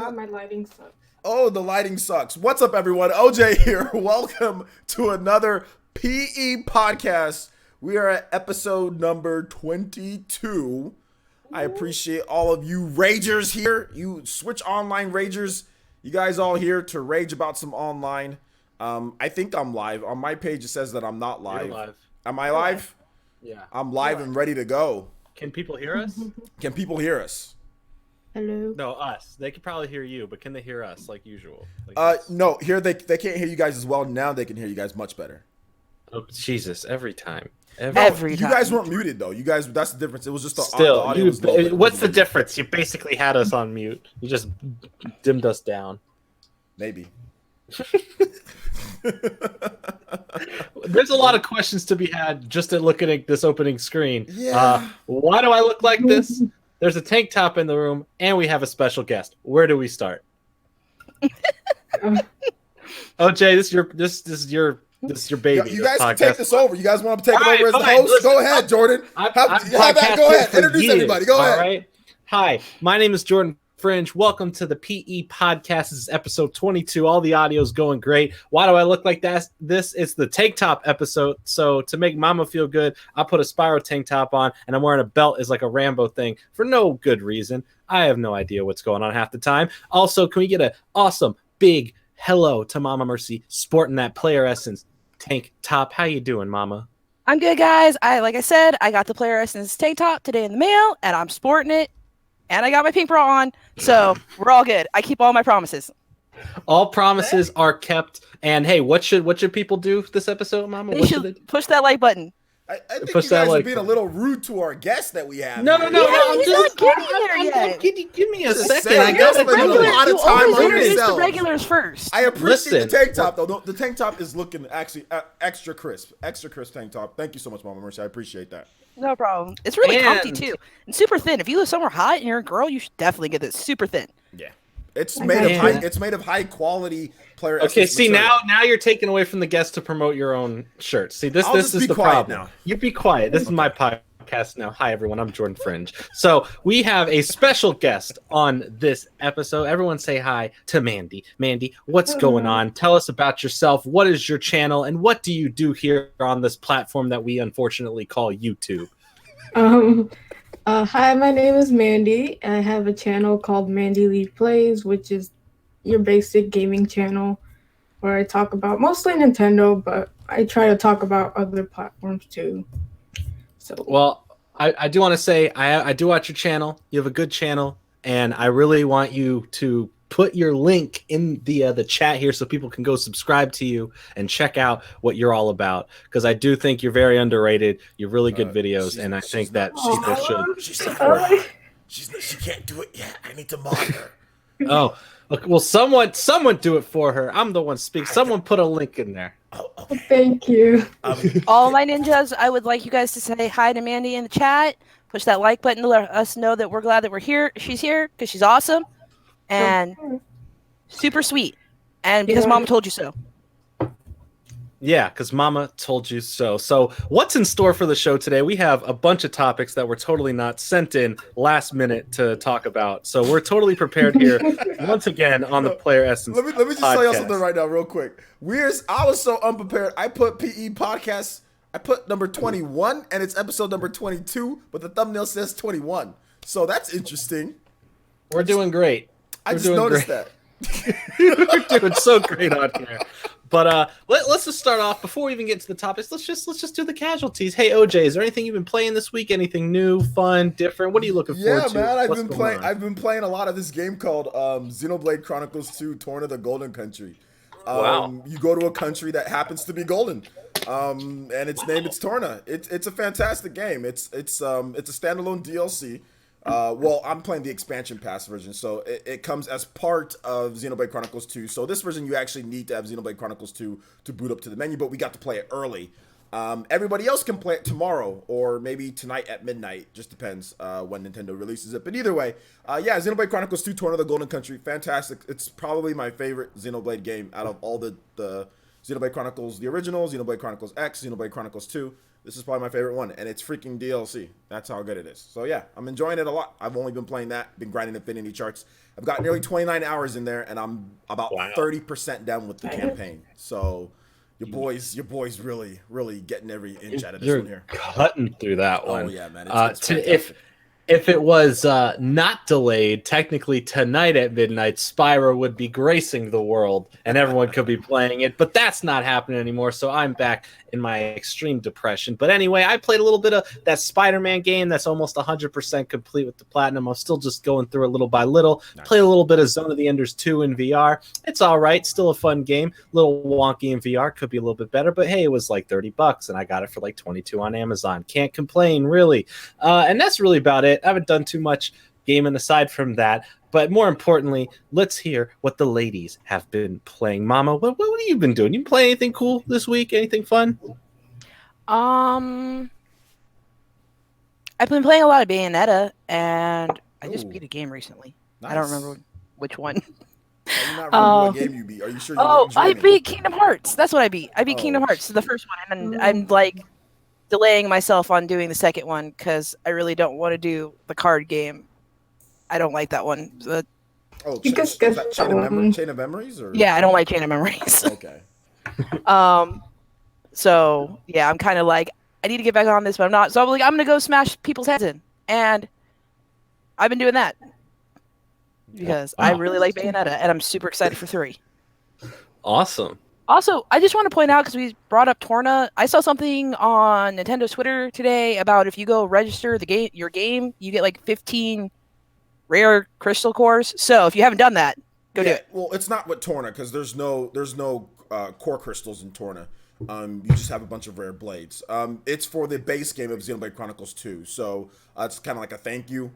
God, my lighting sucks. Oh, the lighting sucks. What's up, everyone? OJ here. Welcome to another PE podcast. We are at episode number 22. I appreciate all of you ragers here. You Switch Online ragers. You guys all here to rage about some online. I think I'm live. On my page, it says that I'm not live. You're live. Am I live? Yeah. I'm live and ready to go. Can people hear us? Can people hear us? Hello. No, us. They could probably hear you, but can they hear us like usual? Like No. Here they can't hear you guys as well. Now they can hear you guys much better. oh, Jesus, every time. Every You time. guys weren't muted though. You guys, that's the difference. It was just the Still, audio was low, but it what's the wasn't- difference? You basically had us on mute. You just dimmed us down. Maybe. There's a lot of questions to be had just at looking at this opening screen. Yeah. Why do I look like this? There's a tank top in the room, and we have a special guest. Where do we start? OJ, this is your baby. You guys this can podcast. take this over. You guys want to take All it over right, as the fine. host? Listen, Go ahead, Jordan. I've Go podcasted ahead. for Introduce years, everybody. Go ahead. All right. Hi, my name is Jordan Fringe. Welcome to the PE podcast. This is episode 22. All the audio is going great. Why do I look like that? This is the tank top episode. So to make Mama feel good, I put a Spyro tank top on, and I'm wearing a belt as like a Rambo thing for no good reason. I have no idea what's going on half the time. Also, can we get an awesome big hello to Mama Mercy sporting that Player Essence tank top? How you doing, Mama? I'm good, guys. Like I said, I got the Player Essence tank top today in the mail, and I'm sporting it. And I got my pink bra on, so we're all good. I keep all my promises. All promises are kept. And hey, what should people do this episode, Mama? They What should should they? push that like button. I think Push you that guys are like being a little rude to our guest that we have. No, here. he's not getting there yet. Give me a Just second. saying, I you got guys to spend a do lot it. of time on introduce the yourself. regulars first. I appreciate Listen. the tank top though. The tank top is looking actually extra crisp tank top. Thank you so much, Mama Mercy. I appreciate that. No problem. It's really comfy And- too, and super thin. If you live somewhere hot and you're a girl, you should definitely get this super thin. Yeah, it's I made got of you. high. It's made of high quality Player Okay, Essence see material. now you're taking away from the guest to promote your own shirt. See this I'll this just is be the quiet problem. now. You be quiet. This is my podcast now. Hi everyone, I'm Jordan Fringe. So we have a special guest on this episode. Everyone say hi to Mandy. Mandy, what's going on? Tell us about yourself. What is your channel and what do you do here on this platform that we unfortunately call YouTube? Hi, my name is Mandy. I have a channel called Mandy Leaf Plays, which is your basic gaming channel where I talk about mostly Nintendo, but I try to talk about other platforms too. So Well, I do want to say I do watch your channel. You have a good channel, and I really want you to put your link in the chat here so people can go subscribe to you and check out what you're all about. Because I do think you're very underrated. You're really good videos, and I think that people should. She's not. She can't do it yet. I need to mod her. Oh, look, well, someone do it for her. I'm the one speaking. Someone put a link in there. Oh, okay. thank you. All my ninjas, I would like you guys to say hi to Mandy in the chat. Push that like button to let us know that we're glad that we're here. She's here because she's awesome and super sweet, and because Yeah. Mama told you so. Yeah, because Mama told you so. So what's in store for the show today? We have a bunch of topics that were totally not sent in last minute to talk about. So we're totally prepared here once again on the Player Essence Let me just tell you podcast. something right now, real quick. I was so unprepared. I put PE podcast. I put number 21, and it's episode number 22, but the thumbnail says 21. So that's interesting. We're doing great. I We're just doing noticed great. that. We're doing so great on here. But let's just start off before we even get to the topics. Let's just do the casualties. Hey OJ, is there anything you've been playing this week? Anything new, fun, different? What are you looking Yeah, forward to? man, What's going on? I've been playing a lot of this game called Xenoblade Chronicles 2: Torn of the Golden Country. Wow. You go to a country that happens to be golden, and its name is Torna. It's a fantastic game. It's a standalone DLC. Well, I'm playing the expansion pass version, so it comes as part of Xenoblade Chronicles 2. So this version, you actually need to have Xenoblade Chronicles 2 to boot up to the menu, but we got to play it early. Everybody else can play it tomorrow or maybe tonight at midnight. Just depends when Nintendo releases it. But either way, yeah, Xenoblade Chronicles 2: Torn of the Golden Country, fantastic. It's probably my favorite Xenoblade game out of all the Xenoblade Chronicles, the original, Xenoblade Chronicles X, Xenoblade Chronicles 2. this is probably my favorite one, and it's freaking DLC. That's how good it is. So yeah, I'm enjoying it a lot. I've only been playing that, been grinding Infinity Charts. I've got nearly 29 hours in there, and I'm about 30% done with the campaign. So your boys really getting every inch out of this one here. Cutting through that one. Oh yeah, man. It's fantastic. If it was not delayed, technically tonight at midnight, Spyro would be gracing the world and everyone could be playing it. But that's not happening anymore, so I'm back in my extreme depression. But anyway, I played a little bit of that Spider-Man game that's almost 100% complete with the platinum. I'm still just going through it little by little. Nice. Played a little bit of Zone of the Enders 2 in VR. It's all right. Still a fun game. A little wonky in VR. Could be a little bit better. But hey, it was like $30 and I got it for like $22 on Amazon. Can't complain, really. And that's really about it. I haven't done too much gaming aside from that, but more importantly, let's hear what the ladies have been playing. Mama, what have you been doing? You play anything cool this week? Anything fun? I've been playing a lot of Bayonetta, and I just beat a game recently. Nice. I don't remember which one. I'm not remember what game you beat. Are you sure? I beat Kingdom Hearts. That's what I beat. I beat Kingdom Hearts, the first one, and I'm like delaying myself on doing the second one because I really don't want to do the card game. I don't like that one. Chain of Memories? Or? Yeah, I don't like Chain of Memories. Okay. So yeah, I'm kind of like, I need to get back on this, but I'm not. So I'm like, I'm gonna go smash people's heads in, and I've been doing that because I really like Bayonetta, and I'm super excited for 3. Awesome. Also, I just want to point out, because we brought up Torna, I saw something on Nintendo's Twitter today about if you go register your game, you get like 15 rare crystal cores. So if you haven't done that, go do it. Well, it's not with Torna, because there's no core crystals in Torna. You just have a bunch of rare blades. It's for the base game of Xenoblade Chronicles 2. So it's kind of like a thank you.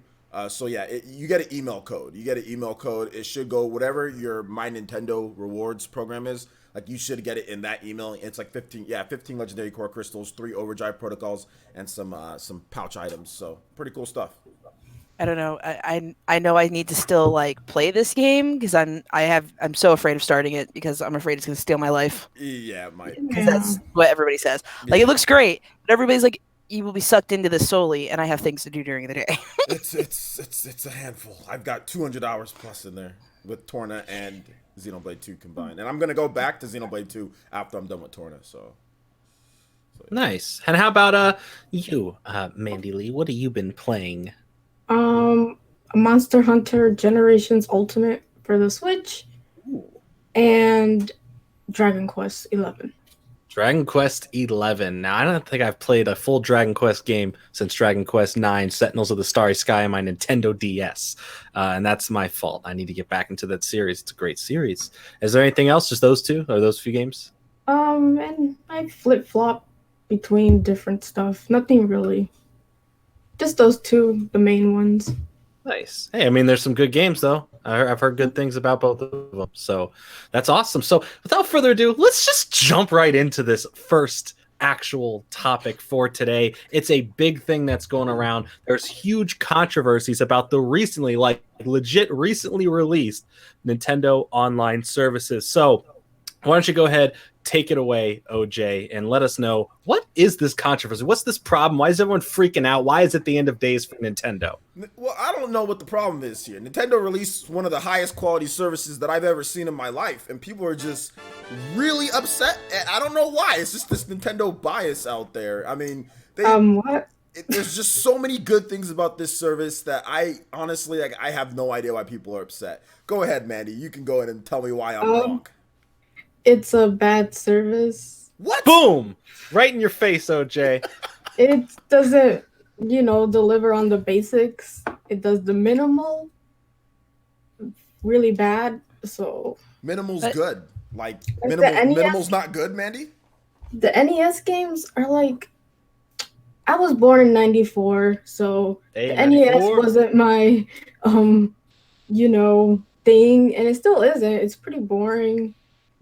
So yeah, you get an email code. It should go whatever your My Nintendo Rewards program is. Like, you should get it in that email. It's like 15 legendary core crystals, 3 overdrive protocols, and some pouch items. So pretty cool stuff. I don't know. I know I need to still like play this game because I'm so afraid of starting it because I'm afraid it's gonna steal my life. Yeah, it might. Because that's what everybody says. Like, it looks great, but everybody's like, you will be sucked into this solely, and I have things to do during the day. It's a handful. I've got 200 hours plus in there with Torna and Xenoblade 2 combined, and I'm gonna go back to Xenoblade 2 after I'm done with Torna. So yeah. Nice. And how about you, Mandy Lee? What have you been playing? Monster Hunter Generations Ultimate for the Switch. Ooh. And Dragon Quest 11. Dragon Quest 11. Now, I don't think I've played a full Dragon Quest game since Dragon Quest 9, Sentinels of the Starry Sky on my Nintendo DS. And that's my fault. I need to get back into that series. It's a great series. Is there anything else? Just those two? Or those few games? And I flip-flop between different stuff. Nothing really. Just those two, the main ones. Nice. Hey, I mean, there's some good games, though. I've heard good things about both of them. So that's awesome. So without further ado, let's just jump right into this first actual topic for today. It's a big thing that's going around. There's huge controversies about the recently released Nintendo Online services. So why don't you go ahead, take it away, OJ, and let us know, what is this controversy? What's this problem? Why is everyone freaking out? Why is it the end of days for Nintendo? Well, I don't know what the problem is here. Nintendo released one of the highest quality services that I've ever seen in my life, and people are just really upset. I don't know why. It's just this Nintendo bias out there. I mean, what? There's just so many good things about this service that I honestly, I have no idea why people are upset. Go ahead, Mandy. You can go ahead and tell me why I'm wrong. It's a bad service. What? Boom! Right in your face, OJ. It doesn't, deliver on the basics. It does the minimal really bad. So minimal's good. Like minimal's not good, Mandy? The NES games are like, I was born in 94, so the NES wasn't my thing, and it still isn't. It's pretty boring.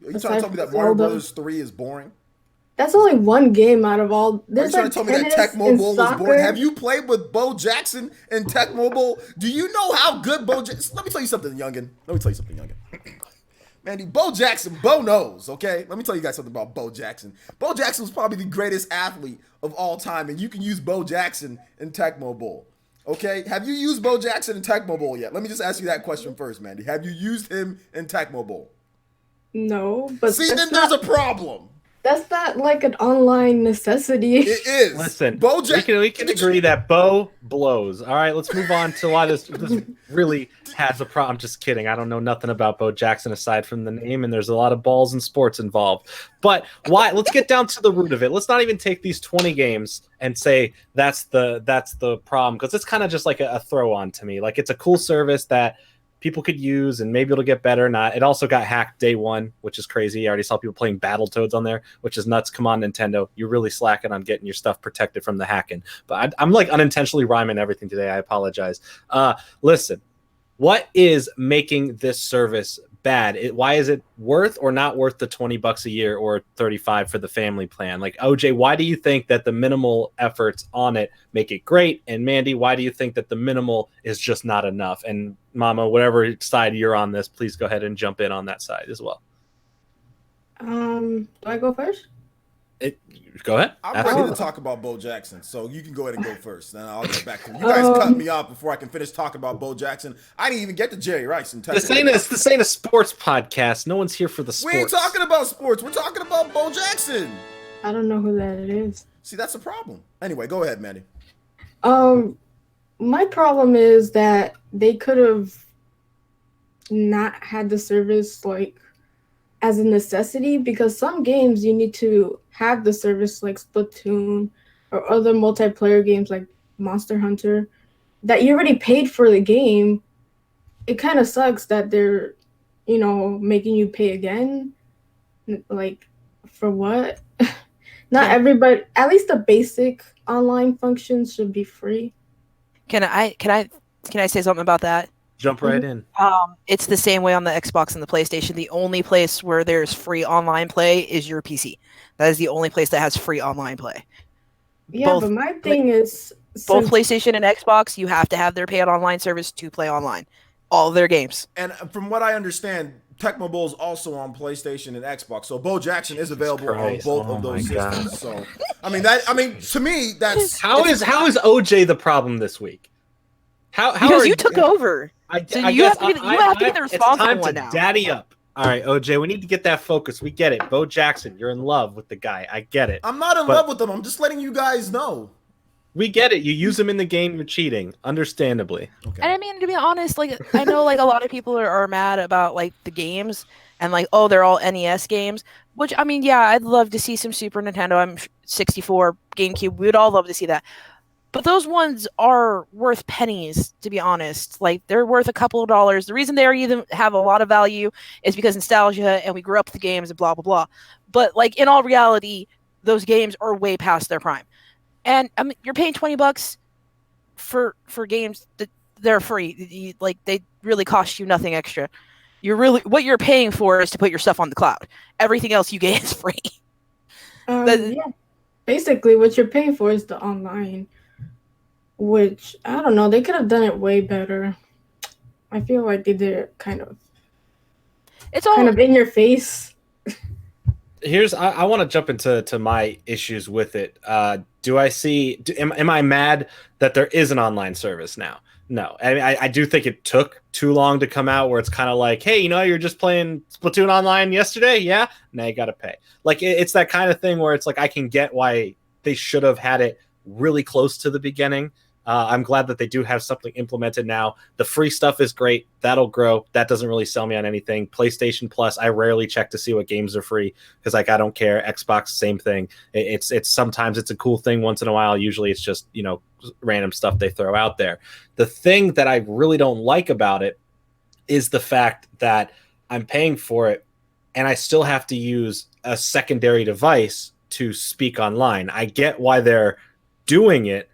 Are you trying to tell me that Mario Brothers 3 is boring? That's only one game out of all. Are you trying to tell me that Tech Mobile was boring? Have you played with Bo Jackson and Tech Mobile? Do you know how good Bo Jackson... Let me tell you something, youngin. Mandy, Bo Jackson, Bo knows, okay? Let me tell you guys something about Bo Jackson. Bo Jackson was probably the greatest athlete of all time, and you can use Bo Jackson in Tecmo Bowl. Okay? Have you used Bo Jackson in Tecmo Bowl yet? Let me just ask you that question first, Mandy. Have you used him in Tecmo Bowl? No, but See, then there's a problem. That's not like an online necessity. It is. Listen, Bo we can agree that Bo blows. All right, let's move on to why this really has a problem. I'm just kidding. I don't know nothing about Bo Jackson aside from the name, and there's a lot of balls and sports involved. But why? Let's get down to the root of it. Let's not even take these 20 games and say that's the problem, because it's kind of just like a throw on to me. Like, it's a cool service that people could use, and maybe it'll get better. Not. It also got hacked day one, which is crazy. I already saw people playing Battletoads on there, which is nuts. Come on, Nintendo. You're really slacking on getting your stuff protected from the hacking. But I'm like unintentionally rhyming everything today. I apologize. Listen, what is making this service bad? Why is it worth or not worth the $20 a year or $35 for the family plan? Like, OJ, why do you think that the minimal efforts on it make it great? And Mandy, why do you think that the minimal is just not enough? And Mama, whatever side you're on this, please go ahead and jump in on that side as well. Do I go first? Go ahead. I'm ready to talk about Bo Jackson, so you can go ahead and go first. Then I'll get back to you. You guys cut me off before I can finish talking about Bo Jackson. I didn't even get to Jerry Rice and This ain't a sports podcast. No one's here for the sports. We ain't talking about sports. We're talking about Bo Jackson. I don't know who that is. See, that's a problem. Anyway, go ahead, Mandy. My problem is that they could have not had the service like as a necessity, because some games you need to have the service, like Splatoon or other multiplayer games like Monster Hunter, that you already paid for the game. It kind of sucks that they're, making you pay again. Like, for what? Not everybody, at least the basic online functions should be free. Can I say something about that? Jump right in. It's the same way on the Xbox and the PlayStation. The only place where there's free online play is your PC. That is the only place that has free online play. Yeah, but my thing is, both PlayStation and Xbox, you have to have their paid online service to play online. All of their games. And from what I understand, Tecmo Bowl is also on PlayStation and Xbox. So Bo Jackson is available on both of those systems. So to me, that's how is OJ the problem this week? Because you took over. You have to be the responsible one now. Daddy up. All right, OJ, we need to get that focus. We get it. Bo Jackson, you're in love with the guy. I get it. I'm not in love with him. I'm just letting you guys know. We get it. You use him in the game, you're cheating. Understandably. Okay. And I mean, to be honest, like, I know like a lot of people are mad about like the games and like, oh, they're all NES games. Which, I mean, yeah, I'd love to see some Super Nintendo. I'm 64, GameCube. We'd all love to see that. But those ones are worth pennies, to be honest. Like, they're worth a couple of dollars. The reason they even have a lot of value is because nostalgia, and we grew up with the games and blah, blah, blah. But, like, in all reality, those games are way past their prime. And I mean, you're paying $20 for games that they're free. They really cost you nothing extra. What you're paying for is to put your stuff on the cloud. Everything else you get is free. Yeah. Basically, what you're paying for is the online. Which, I don't know, they could have done it way better. I feel like they did it kind of in your face. I want to jump into my issues with it. Am I mad that there is an online service now? No. I mean, I do think it took too long to come out, where it's kind of like, hey, you're just playing Splatoon online yesterday? Yeah? Now you got to pay. Like, it's that kind of thing where it's like, I can get why they should have had it really close to the beginning. I'm glad that they do have something implemented now. The free stuff is great. That'll grow. That doesn't really sell me on anything. PlayStation Plus, I rarely check to see what games are free because, like, I don't care. Xbox, same thing. It's sometimes it's a cool thing once in a while. Usually it's just, random stuff they throw out there. The thing that I really don't like about it is the fact that I'm paying for it and I still have to use a secondary device to speak online. I get why they're doing it,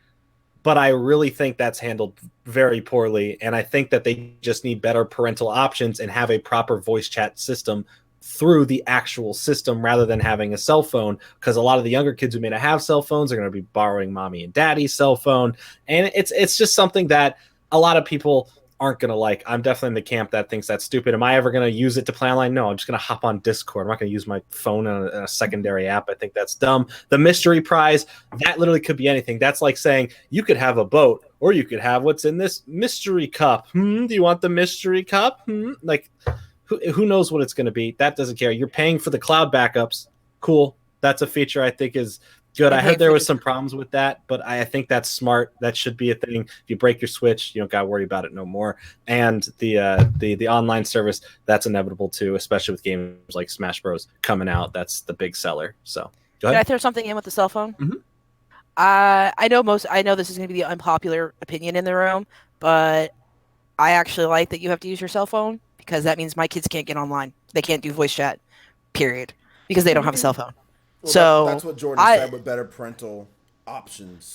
but I really think that's handled very poorly. And I think that they just need better parental options and have a proper voice chat system through the actual system rather than having a cell phone. Because a lot of the younger kids who may not have cell phones are going to be borrowing mommy and daddy's cell phone. And it's just something that a lot of people aren't going to like. I'm definitely in the camp that thinks that's stupid. Am I ever going to use it to play online? No, I'm just going to hop on Discord. I'm not going to use my phone in a secondary app. I think that's dumb. The mystery prize, that literally could be anything. That's like saying you could have a boat or you could have what's in this mystery cup. Do you want the mystery cup? Like, who knows what it's going to be? That doesn't care. You're paying for the cloud backups. Cool. That's a feature I think is good. I heard there was some problems with that, but I think that's smart. That should be a thing. If you break your Switch, you don't got to worry about it no more. And the online service, that's inevitable too, especially with games like Smash Bros. Coming out. That's the big seller. So go ahead. Can I throw something in with the cell phone? Mm-hmm. I know this is going to be the unpopular opinion in the room, but I actually like that you have to use your cell phone because that means my kids can't get online. They can't do voice chat, period, because they don't have a cell phone. Well, so that's what Jordan said with better parental options.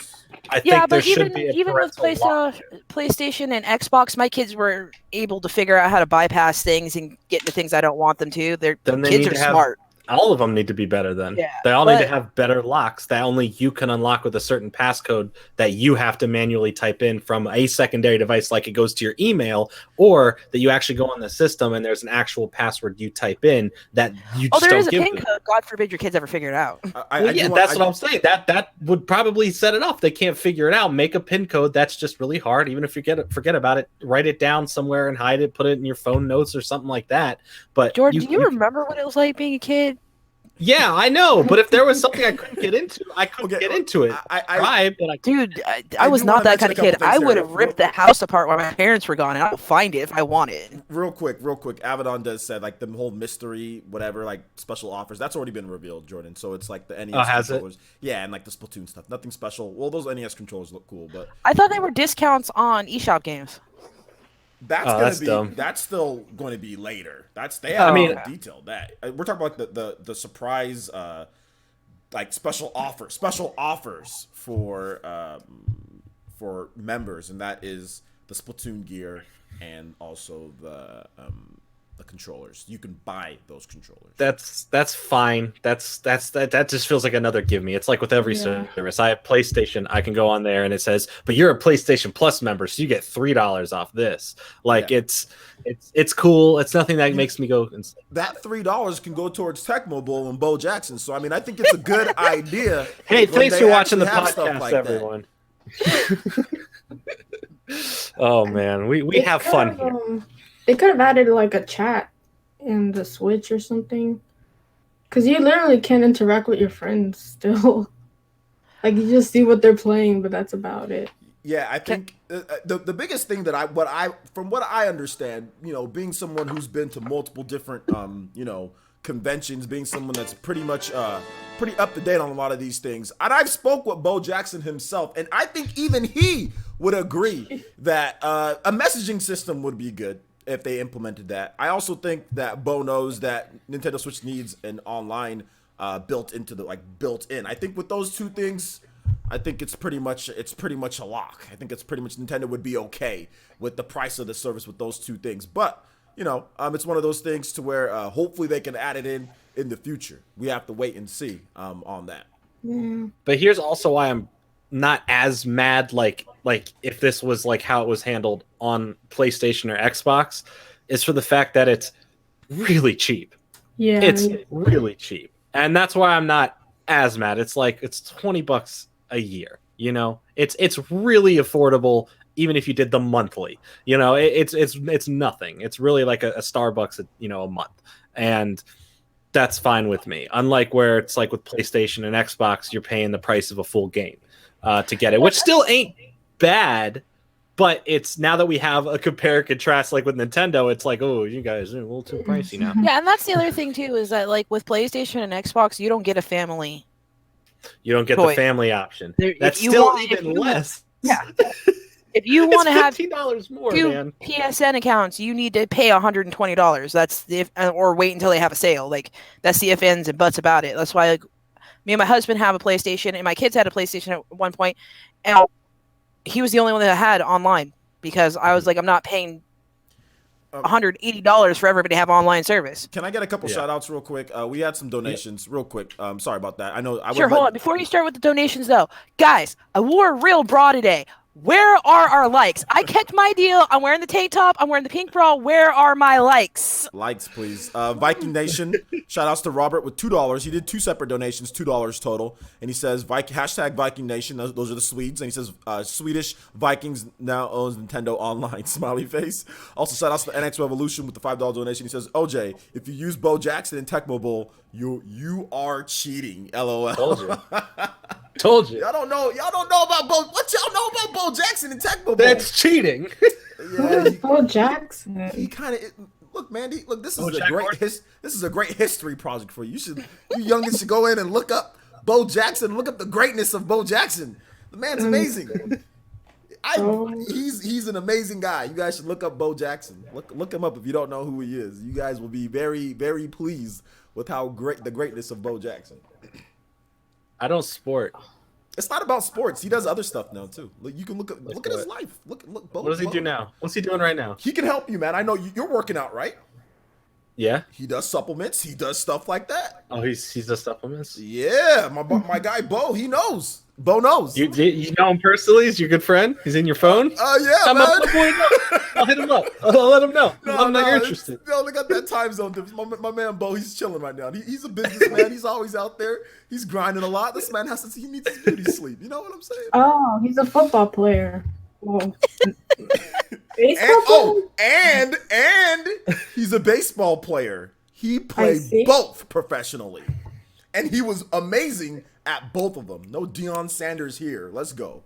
I think there should be even with PlayStation and Xbox, my kids were able to figure out how to bypass things and get into things I don't want them to. Their kids are smart. All of them need to be better then. Yeah, they all need to have better locks that only you can unlock with a certain passcode that you have to manually type in from a secondary device, like it goes to your email, or that you actually go on the system and there's an actual password you type in that you just there don't is a give PIN them. code. God forbid your kids ever figure it out. That's what I'm saying. That would probably set it off. They can't figure it out. Make a PIN code that's just really hard. Even if you forget about it, write it down somewhere and hide it. Put it in your phone notes or something like that. But Jordan, do you remember what it was like being a kid? Yeah, I know, but if there was something I couldn't get into, I couldn't get into it. I was not that kind of kid. I would have ripped the house apart while my parents were gone, and I would find it if I wanted. Real quick. Abaddon does said like the whole mystery, whatever, like special offers. That's already been revealed, Jordan. So it's like the NES controllers. Yeah, and like the Splatoon stuff. Nothing special. Well, those NES controllers look cool, but I thought they were discounts on eShop games. That's dumb. That's still going to be later. They haven't detailed that. We're talking about the surprise, like special offers for members, and that is the Splatoon gear and also the controllers. You can buy those controllers. That's fine. That just feels like another give me. It's like with every service. I have PlayStation. I can go on there and it says, but you're a PlayStation Plus member, so you get $3 off this. Like it's cool. It's nothing that makes me go. That $3 can go towards Tech Mobile and Bo Jackson. So I mean, I think it's a good idea. Hey, thanks for watching the podcast, like everyone. Oh man, we have fun here. They could have added like a chat in the Switch or something. Because you literally can't interact with your friends still. Like, you just see what they're playing, but that's about it. Yeah, I think the biggest thing that from what I understand, being someone who's been to multiple different, conventions, being someone that's pretty much pretty up to date on a lot of these things. And I've spoke with Bo Jackson himself, and I think even he would agree that a messaging system would be good if they implemented that. I also think that Bo knows that Nintendo Switch needs an online built in. I think with those two things, I think it's pretty much a lock. I think it's pretty much Nintendo would be okay with the price of the service with those two things. But it's one of those things to where hopefully they can add it in the future. We have to wait and see on that. Yeah. But here's also why I'm not as mad like if this was like how it was handled on PlayStation or Xbox, is for the fact that it's really cheap. Yeah. It's really cheap. And that's why I'm not as mad. It's like it's $20 a year, It's really affordable even if you did the monthly. It's nothing. It's really like a Starbucks a month. And that's fine with me. Unlike where it's like with PlayStation and Xbox, you're paying the price of a full game to get it, which still ain't bad, but it's now that we have a compare and contrast like with Nintendo, it's like, oh, you guys are a little too pricey now. Yeah, and that's the other thing too, is that like with PlayStation and Xbox, you don't get a family. You don't get toy. the family option. That's still even less. Yeah. If you want to have $15 more, two man. PSN accounts, you need to pay $120. That's or wait until they have a sale. Like that's the if ands and buts about it. That's why like me and my husband have a PlayStation, and my kids had a PlayStation at one point, and he was the only one that had online because I was like, I'm not paying $180 for everybody to have online service. Can I get a couple shout outs real quick? We had some donations real quick. Sorry about that. I know. Sure, hold on. Before you start with the donations though, guys, I wore a real bra today. Where are our likes? I kept my deal. I'm wearing the tank top. I'm wearing the pink bra. Where are my likes? Likes, please. Viking Nation, shout outs to Robert with $2. He did 2 separate donations, $2 total. And he says, hashtag Viking Nation. Those are the Swedes. And he says, Swedish Vikings now owns Nintendo Online. Smiley face. Also, shout outs to NX Revolution with the $5 donation. He says, OJ, if you use Bo Jackson in Tecmo Bowl, you are cheating. LOL. Told you. Told you. Y'all don't know about Bo. What y'all know about Bo Jackson and Tecmo Bowl? That's cheating. Who is Bo Jackson? He kind of look, Mandy. Look, this is this is a great history project for you. You youngins should go in and look up Bo Jackson. Look up the greatness of Bo Jackson. The man's amazing. He's an amazing guy. You guys should look up Bo Jackson. Look him up if you don't know who he is. You guys will be very, very pleased with how great the greatness of Bo Jackson. I don't sport. It's not about sports. He does other stuff now too. Look, you can look at his life. Look. Bo, what does he do now? What's he doing right now? He can help you, man. I know you're working out, right? Yeah. He does supplements. He does stuff like that. Oh, he does supplements. Yeah, my guy Bo. He knows. Bo knows. You know him personally? He's your good friend? He's in your phone? Yeah, man. I'll hit him up. I'll let him know. I'm not interested. No, they got that time zone difference. My man Bo, he's chilling right now. He's a businessman. He's always out there. He's grinding a lot. This man he needs his beauty sleep. You know what I'm saying? Oh, he's a football player. Well, and he's a baseball player. He played both professionally, and he was amazing at both of them. No Deion Sanders here. Let's go.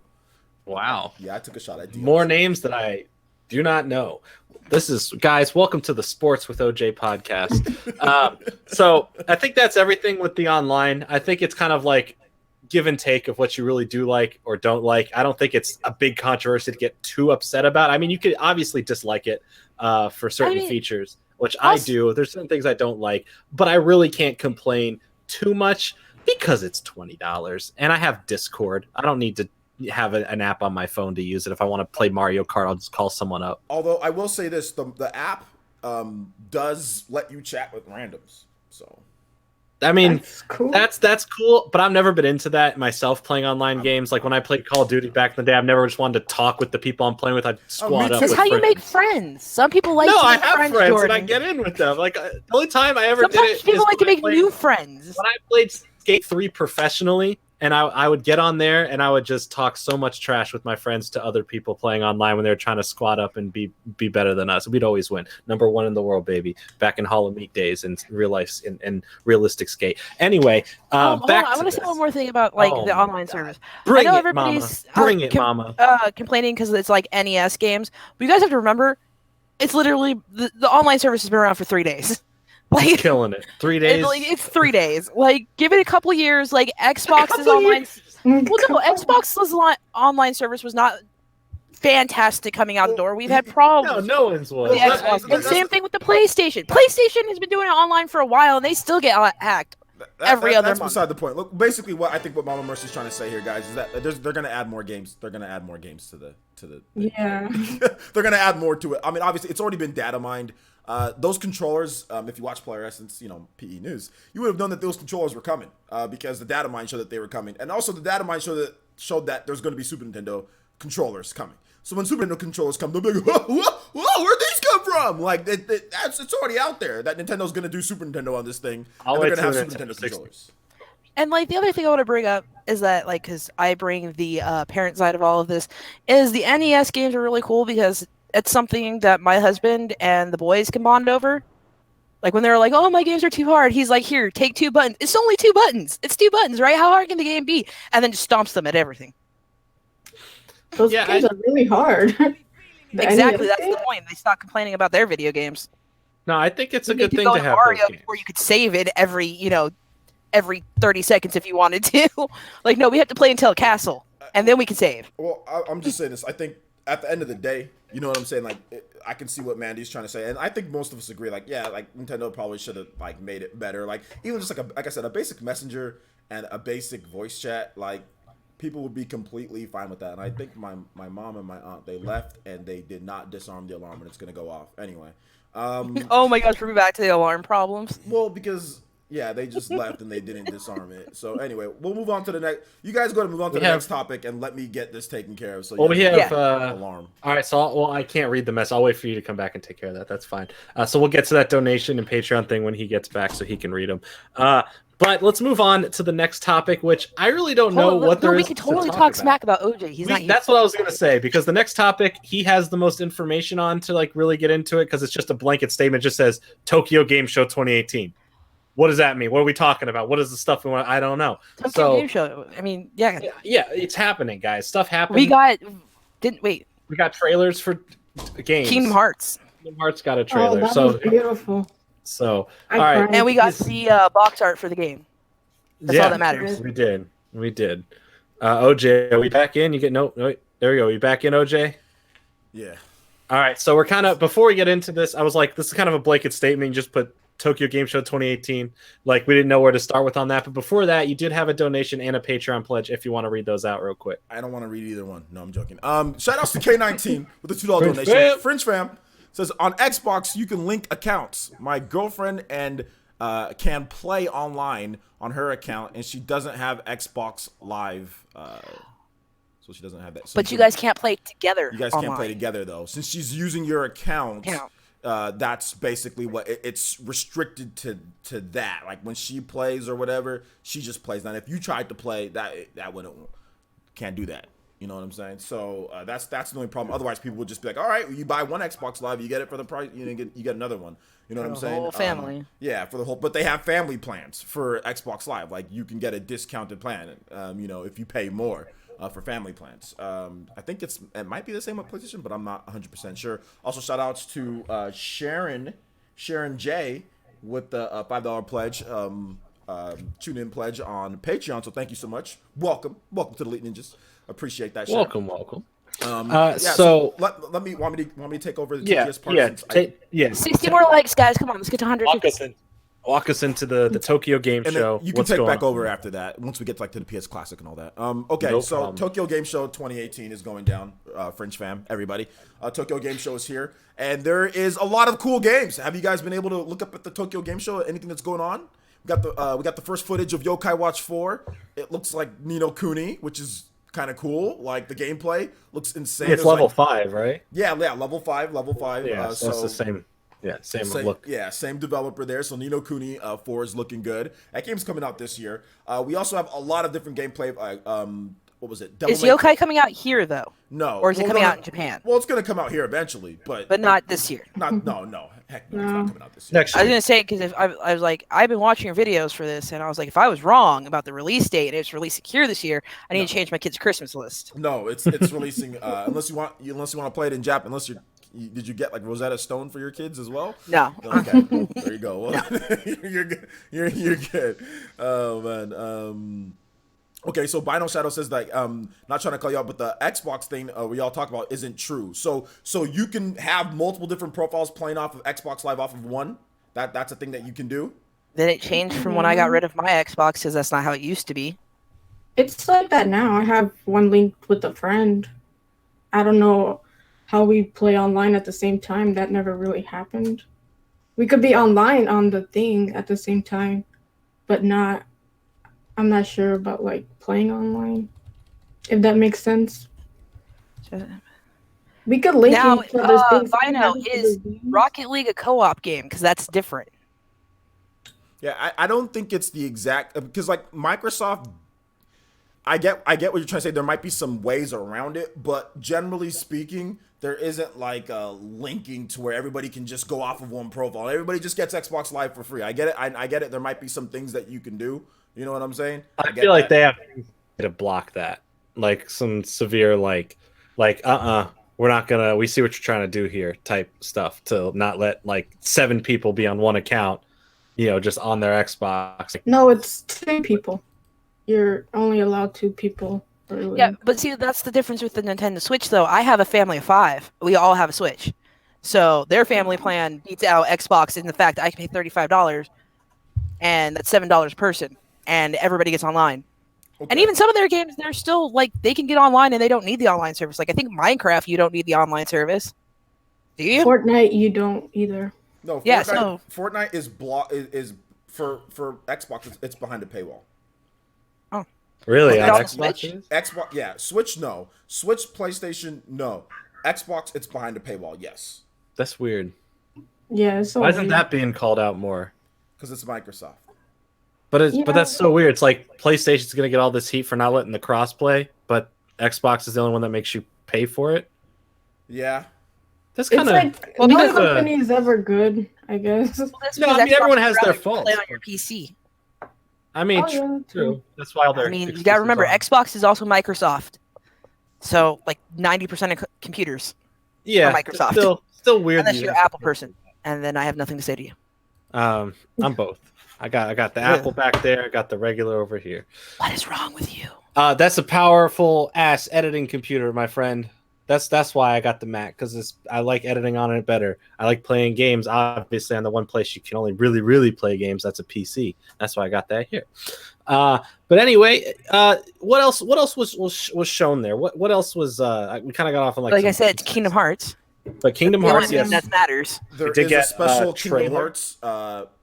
Wow. Yeah, I took a shot at Deion. More names that I do not know. This is, guys, welcome to the Sports with OJ podcast. So I think that's everything with the online. I think it's kind of like give and take of what you really do like or don't like. I don't think it's a big controversy to get too upset about. I mean, you could obviously dislike it for certain features, which I do. There's certain things I don't like, but I really can't complain too much because it's $20 and I have Discord. I don't need to have an app on my phone to use it. If I want to play Mario Kart, I'll just call someone up. Although I will say this, the app does let you chat with randoms. So I mean, that's cool. That's cool, but I've never been into that myself playing online games. Like when I played Call of Duty back in the day, I've never just wanted to talk with the people I'm playing with. I'd squad up. That's how you make friends. Some people like to make friends, friends Jordan. and I get in with them. Like the only time I ever did it. People like to make new friends. When I played Skate 3 professionally, and I would get on there and I would just talk so much trash with my friends to other people playing online when they were trying to squad up and be better than us. We'd always win. Number 1 in the world, baby. Back in Hollow Meat days and real life in realistic skate. Anyway, back I want to say one more thing about the online service. Bring I know it, everybody's Mama. Bring it, Mama. Complaining because it's like NES games. But you guys have to remember, it's literally the online service has been around for 3 days. Like killing it. 3 days. It's 3 days. Like give it a couple years. Like Xbox's online. Well, no, Xbox's online service was not fantastic coming out the door. We've had problems. No one's was. The Xbox. And same thing with the PlayStation. PlayStation has been doing it online for a while, and they still get hacked every other month. That's beside the point. Look, basically, what Mama Mercy's trying to say here, guys, is that they're going to add more games. They're going to add more games to the. Yeah. They're going to add more to it. I mean, obviously, it's already been data mined. Those controllers, if you watch Player Essence, PE News, you would have known that those controllers were coming because the data mine showed that they were coming, and also the data mine showed that there's going to be Super Nintendo controllers coming. So when Super Nintendo controllers come, they'll be like, whoa, where'd these come from? Like it's already out there that Nintendo's going to do Super Nintendo on this thing, and they're going to have Super Nintendo controllers. And the other thing I want to bring up is that because I bring the parent side of all of this, is the NES games are really cool because it's something that my husband and the boys can bond over. Like when they're like, "Oh, my games are too hard," he's like, "Here, take 2 buttons. It's only 2 buttons. It's 2 buttons, right? How hard can the game be?" And then just stomps them at everything. Those games are really hard. Exactly, that's the point. They stop complaining about their video games. No, I think it's a good thing to have Mario those games. where you could save it every 30 seconds if you wanted to. Like, no, we have to play until Castle, and then we can save. Well, I'm just saying this. I think at the end of the day, you know what I'm saying? Like, I can see what Mandy's trying to say, and I think most of us agree. Like, yeah, like Nintendo probably should have made it better. Like, even just like I said, a basic messenger and a basic voice chat. Like, people would be completely fine with that. And I think my mom and my aunt, they left and they did not disarm the alarm, and it's gonna go off anyway. Oh my gosh, we're back to the alarm problems. Well, because Yeah, they just left and they didn't disarm it. So anyway, we'll move on to the next. You guys go to move on to the next topic and let me get this taken care of. So well, we have alarm. All right, so I can't read the mess. I'll wait for you to come back and take care of that. That's fine. So we'll get to that donation and Patreon thing when he gets back, so he can read them. But let's move on to the next topic, which I really don't know what there is. We can totally talk smack about OJ. He's not here. That's what I was going to say, because the next topic he has the most information on to like really get into it, because it's just a blanket statement. It just says Tokyo Game Show 2018. What does that mean? What are we talking about? What is the stuff we want? I don't know. Tokyo Game Show. I mean, yeah, it's happening, guys. Stuff happened. We got trailers for games. Kingdom Hearts. Kingdom Hearts got a trailer. That was beautiful. So all right, and we got the box art for the game. That's all that matters. We did. OJ, are we back in? You get no. Wait, there we go. Are you back in, OJ? Yeah. All right. So we're kind of before we get into this, I was like, this is kind of a blanket statement. You just put Tokyo Game Show 2018. Like, we didn't know where to start with on that. But before that, you did have a donation and a Patreon pledge if you want to read those out real quick. I don't want to read either one. No, I'm joking. Shout outs to K19 with the $2 donation. Fringe Fam says, on Xbox, you can link accounts. My girlfriend and can play online on her account, and she doesn't have Xbox Live. So she doesn't have that. So but you guys can't play together. You guys online. can't play together, though. Since she's using your account. That's basically what it's restricted to that. Like when she plays or whatever, she just plays. Now, if you tried to play, that wouldn't can't do that. You know what I'm saying? So that's the only problem. Otherwise, people would just be like, all right, well, you buy one Xbox Live, you get it for the price, you get another one. You know what I'm saying? The whole family. Yeah, for the whole. But they have family plans for Xbox Live. Like you can get a discounted plan. If you pay more. For family plans. I think it might be the same with PlayStation, but I'm not 100% sure. Also, shout outs to Sharon J with the $5 pledge, tune in pledge on Patreon. So thank you so much. Welcome to the Elite Ninjas. Appreciate that. Welcome. So let me want me to take over the TGS part. 60 more likes, guys. Come on, let's get to 100. Walk us into the Tokyo Game Show. You can take back over after that once we get to the PS Classic and all that. Okay, so Tokyo Game Show 2018 is going down. Fringe fam, everybody. Tokyo Game Show is here, and there is a lot of cool games. Have you guys been able to look up at the Tokyo Game Show? Anything that's going on? We got the first footage of Yokai Watch 4. It looks like Ni no Kuni, which is kind of cool. Like the gameplay looks insane. It's level 5, right? Yeah, level 5. Yeah, so it's the same. Yeah, same look. Yeah, same developer there. So Ni no Kuni 4 is looking good. That game's coming out this year. We also have a lot of different gameplay. What was it? Is Yokai coming out here though? No. Or is it coming out in Japan? Well, it's going to come out here eventually, but not this year. No. Heck no, it's not coming out this year. Next year. I was gonna say because if I was like I've been watching your videos for this, and I was like, if I was wrong about the release date and it's releasing here this year, I need to change my kid's Christmas list. No, it's releasing unless you want to play it in Japan. Did you get like Rosetta Stone for your kids as well? No. Okay, there you go. Well, you're good. You're good. Oh man. Okay, so Bino Shadow says that not trying to call you out, but the Xbox thing we all talk about isn't true. So you can have multiple different profiles playing off of Xbox Live off of one. That's a thing that you can do. Then it changed from when I got rid of my Xbox because that's not how it used to be. It's like that now. I have one linked with a friend. I don't know how we play online at the same time. That never really happened. We could be online on the thing at the same time, but not. I'm not sure about like playing online, if that makes sense. We could link now. each other's things. Vino, is Rocket League a co-op game? Because that's different. Yeah, I don't think it's the exact because like Microsoft. I get what you're trying to say. There might be some ways around it, but generally speaking, there isn't like a linking to where everybody can just go off of one profile. Everybody just gets Xbox Live for free. I get it. I get it. There might be some things that you can do. You know what I'm saying? I feel like they have to block that, like some severe we're not gonna. We see what you're trying to do here, type stuff to not let like 7 people be on one account, just on their Xbox. No, it's 2 people. You're only allowed 2 people. Yeah, but see, that's the difference with the Nintendo Switch, though. I have a family of 5. We all have a Switch. So their family plan beats out Xbox in the fact that I can pay $35, and that's $7 a person, and everybody gets online. Okay. And even some of their games, they're still, like, they can get online, and they don't need the online service. Like, I think Minecraft, you don't need the online service. Do you? Fortnite, you don't either. No, Fortnite, yeah, Fortnite is For Xbox, it's behind a paywall. Really? But On Xbox- Xbox? It is? Xbox, yeah. Switch, no. Switch, PlayStation, no. Xbox, it's behind a paywall. Yes, That's weird. Yeah, it's so Why isn't weird. that being called out more? because it's Microsoft. But that's so weird. It's like PlayStation's gonna get all this heat for not letting the crossplay, but Xbox is the only one that makes you pay for it. Yeah. That's It's kind of like Well, no because- company is ever good, I guess. Well, that's No, because I mean, Xbox everyone would has rather their faults. Play on your PC. I mean, Oh, yeah, true. That's why all their. I mean, you gotta remember, exclusives Xbox is also Microsoft. So, like 90% of computers, yeah, Microsoft. Still weird. unless that you're you an Apple person, and then I have nothing to say to you. I'm both. I got the Yeah. Apple back there. I got the regular over here. What is wrong with you? That's a powerful ass editing computer, my friend. That's why I got the Mac, because I like editing on it better. I like playing games. Obviously, on the one place you can only really play games, that's a PC. That's why I got that here. But anyway, what else was shown there? What else was we kind of got off on Like I said, it's Kingdom Hearts. but Kingdom The only Hearts, thing yes. that matters. There did is get, a special trailer. Kingdom Hearts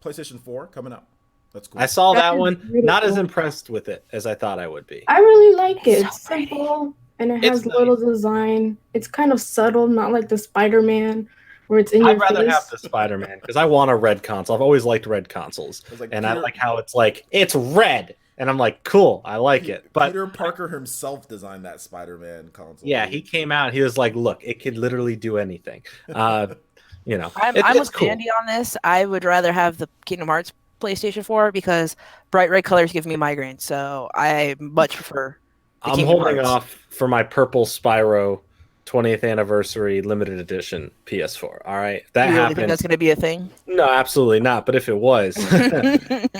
PlayStation 4 coming out. That's cool. I saw That that is one. beautiful. Not as impressed with it as I thought I would be. I really like it. It's It's so pretty. simple and it It's has little design. It's kind of subtle, not like the Spider-Man where it's in your I'd rather face. have the Spider-Man because I want a red console. I've always liked red consoles, It's like and I Peter- like how it's like it's red, and I'm like, cool, I like it. But Peter Parker himself designed that Spider-Man console. yeah, he came out. He was like, look, it can literally do anything. You know, I'm it's with cool. Andy on this. I would rather have the Kingdom Hearts PlayStation 4 because bright red colors give me migraines. So I much prefer the I'm Kingdom holding Hearts. off for my purple Spyro 20th anniversary limited edition PS4. All right, that You really happened. think that's going to be a thing? No, absolutely not. But if it was,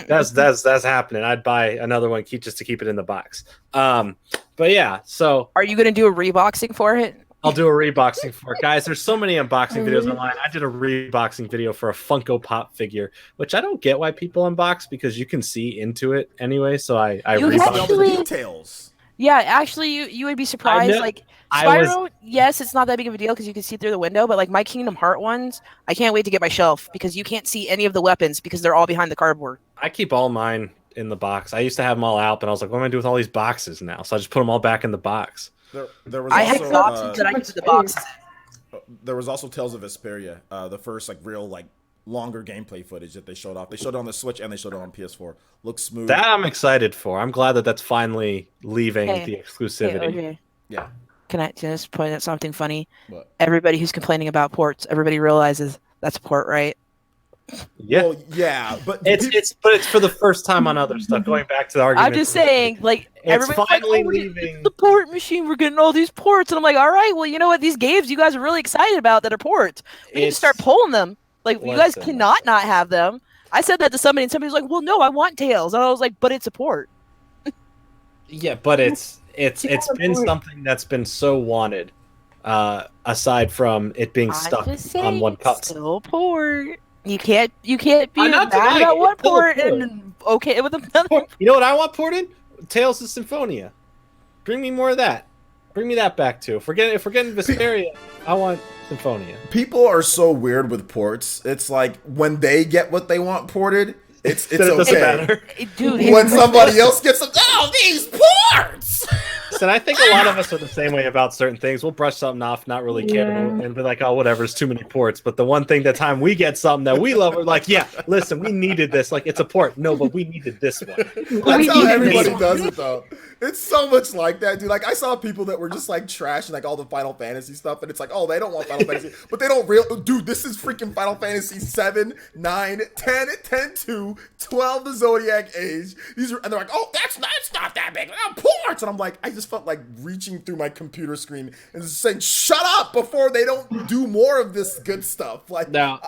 that's happening. I'd buy another one just to keep it in the box. But yeah, so Are you going to do a reboxing for it? I'll do a reboxing for it. Guys, there's so many unboxing videos online. I did a reboxing video for a Funko Pop figure, which I don't get why people unbox because you can see into it anyway. So I You See reboxed all actually- the details. Yeah, actually, you would be surprised. know- Like I was- Spyro, yes, it's not that big of a deal because you can see through the window. But like my Kingdom Heart ones, I can't wait to get my shelf because you can't see any of the weapons because they're all behind the cardboard. I keep all mine in the box. I used to have them all out, but I was like, what am I do with all these boxes now? So I just put them all back in the box. There was I have also boxes that I put the boxes. there was also Tales of Vesperia, the first like real like longer gameplay footage that they showed off. They showed it on the Switch and they showed it on PS4. Looks smooth. That I'm excited for. I'm glad that that's finally leaving Hey, the Hey, exclusivity. OJ, Yeah. can I just point out something funny? But Everybody who's complaining about ports, everybody realizes that's a port, right? Yeah. well, yeah, but It's for the first time on other stuff. Going back to the argument, I'm just saying, like it's everybody's like, finally "Oh, we're getting leaving. the port machine. We're getting all these ports," and I'm like, "All right, well, you know what? These games you guys are really excited about that are ports. We need to start pulling them. Like, you guys Listen. cannot not have them." I said that to somebody, and somebody was like, "Well, no, I want Tails," and I was like, "But it's a port." Yeah, but it's Yeah, been boy. something that's been so wanted. Aside from it being I'm stuck just saying, on one it's cut. still a port. You can't be I'm not mad denying about it. one It's still a port port. and okay with another. You know what I want ported? Tales of Symphonia. Bring me more of that. Bring me that back too. If we're getting Vesperia, I want Symphonia. people are so weird with ports. It's like when they get what they want ported, it's Then it doesn't okay. matter. Dude, When somebody else gets them, oh, these ports! And I think a lot of us are the same way about certain things. We'll brush something off, not really care, Yeah. and be like, "Oh, whatever, it's too many ports." But the one thing, the time we get something that we love, we're like, "Yeah, listen, we needed this. Like, it's a port. No, but we needed this one." That's how needed everybody this. does it, though. It's so much like that, dude. Like, I saw people that were just, like, trashing, like, all the Final Fantasy stuff, and it's like, oh, they don't want Final Fantasy, but they don't dude, this is freaking Final Fantasy 7, 9, 10, 10-2, 12, the Zodiac Age. These are, and they're like, oh, that's not that big. Ports! And I'm like, I just felt like reaching through my computer screen and just saying, shut up before they don't do more of this good stuff. Like, Now,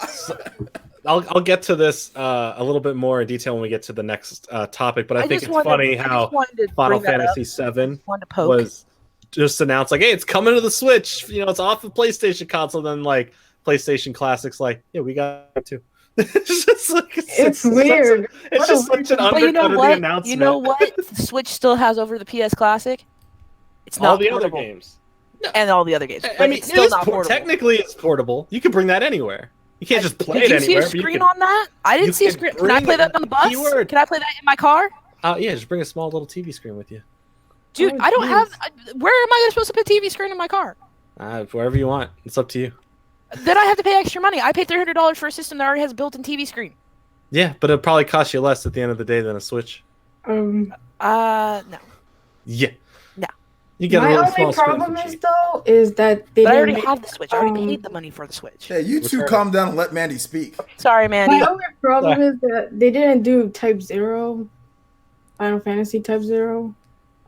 I'll get to this a little bit more in detail when we get to the next topic. But I think it's funny how Final Fantasy VII wanted to poke. was just announced, like, "Hey, it's coming to the Switch. You know, it's off the PlayStation console." Then, like, PlayStation Classics, like, "Yeah, we got it too." It's just like It's weird. It's What a just such an weird- But you undercut know of the what? announcement. You know what? The Switch still has over the PS Classic. It's not All the other portable. games. And all the other games. I But mean, it's still it is not portable. technically it's portable. You can bring that anywhere. You can't just play Did it you see a anywhere. screen on that? I you didn't see a can screen. Can I bring play that on the bus? keyword. Can I play that in my car? Yeah, just bring a small little TV screen with you. Dude, Oh, I don't jeez. have. Where am I supposed to put a TV screen in my car? Wherever you want. It's up to you. Then I have to pay extra money. I paid $300 for a system that already has a built-in TV screen. Yeah, but it'll probably cost you less at the end of the day than a Switch. No. Yeah. No. You get a My really only small screen problem for is cheap. though is that they But I didn't already make, have the Switch. I already paid the money for the Switch. Hey, you two calm down and let Mandy speak. Sorry, Mandy. My only problem is that they didn't do Type 0, Final Fantasy Type 0.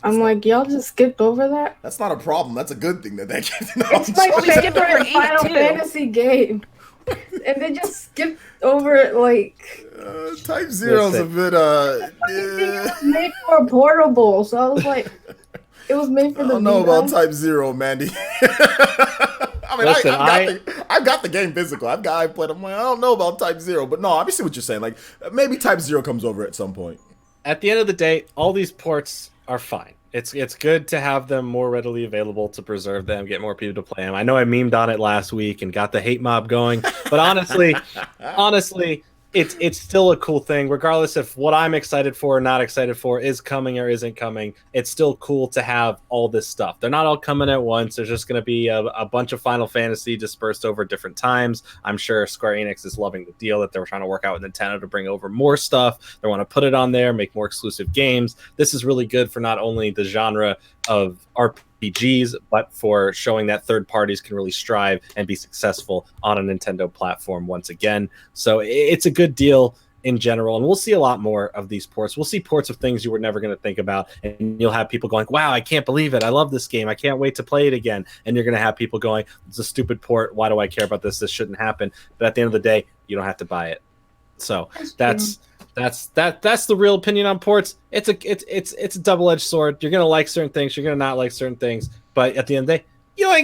I'm like, y'all just skipped over that? That's not a problem. That's a good thing that they get. No, It's my we skipped over favorite 8 Final too. Fantasy game. And they just skipped over it like... Type 0's a bit, It was made for a portable, so I was like... It was made for I the don't know about Vita. Type 0, Mandy. I mean, Listen, I've got the game physical. I played. I'm like, I don't know about Type 0, but no, I see what you're saying. Like, maybe Type 0 comes over at some point. At the end of the day, all these ports are fine. It's good to have them more readily available to preserve them, get more people to play them. I know I memed on it last week and got the hate mob going, but honestly, it's still a cool thing, regardless if what I'm excited for or not excited for is coming or isn't coming. It's still cool to have all this stuff. They're not all coming at once. There's just going to be a bunch of Final Fantasy dispersed over different times. I'm sure Square Enix is loving the deal that they were trying to work out with Nintendo to bring over more stuff. They want to put it on there, make more exclusive games. This is really good for not only the genre of RPGs, but for showing that third parties can really strive and be successful on a Nintendo platform once again. So it's a good deal in general, and we'll see a lot more of these ports. We'll see ports of things you were never going to think about, and you'll have people going, wow, I can't believe it. I love this game. I can't wait to play it again. And you're going to have people going, it's a stupid port. Why do I care about this? This shouldn't happen. But at the end of the day, you don't have to buy it. So that's the real opinion on ports. It's a double-edged sword. You're gonna like certain things, you're gonna not like certain things, but at the end of the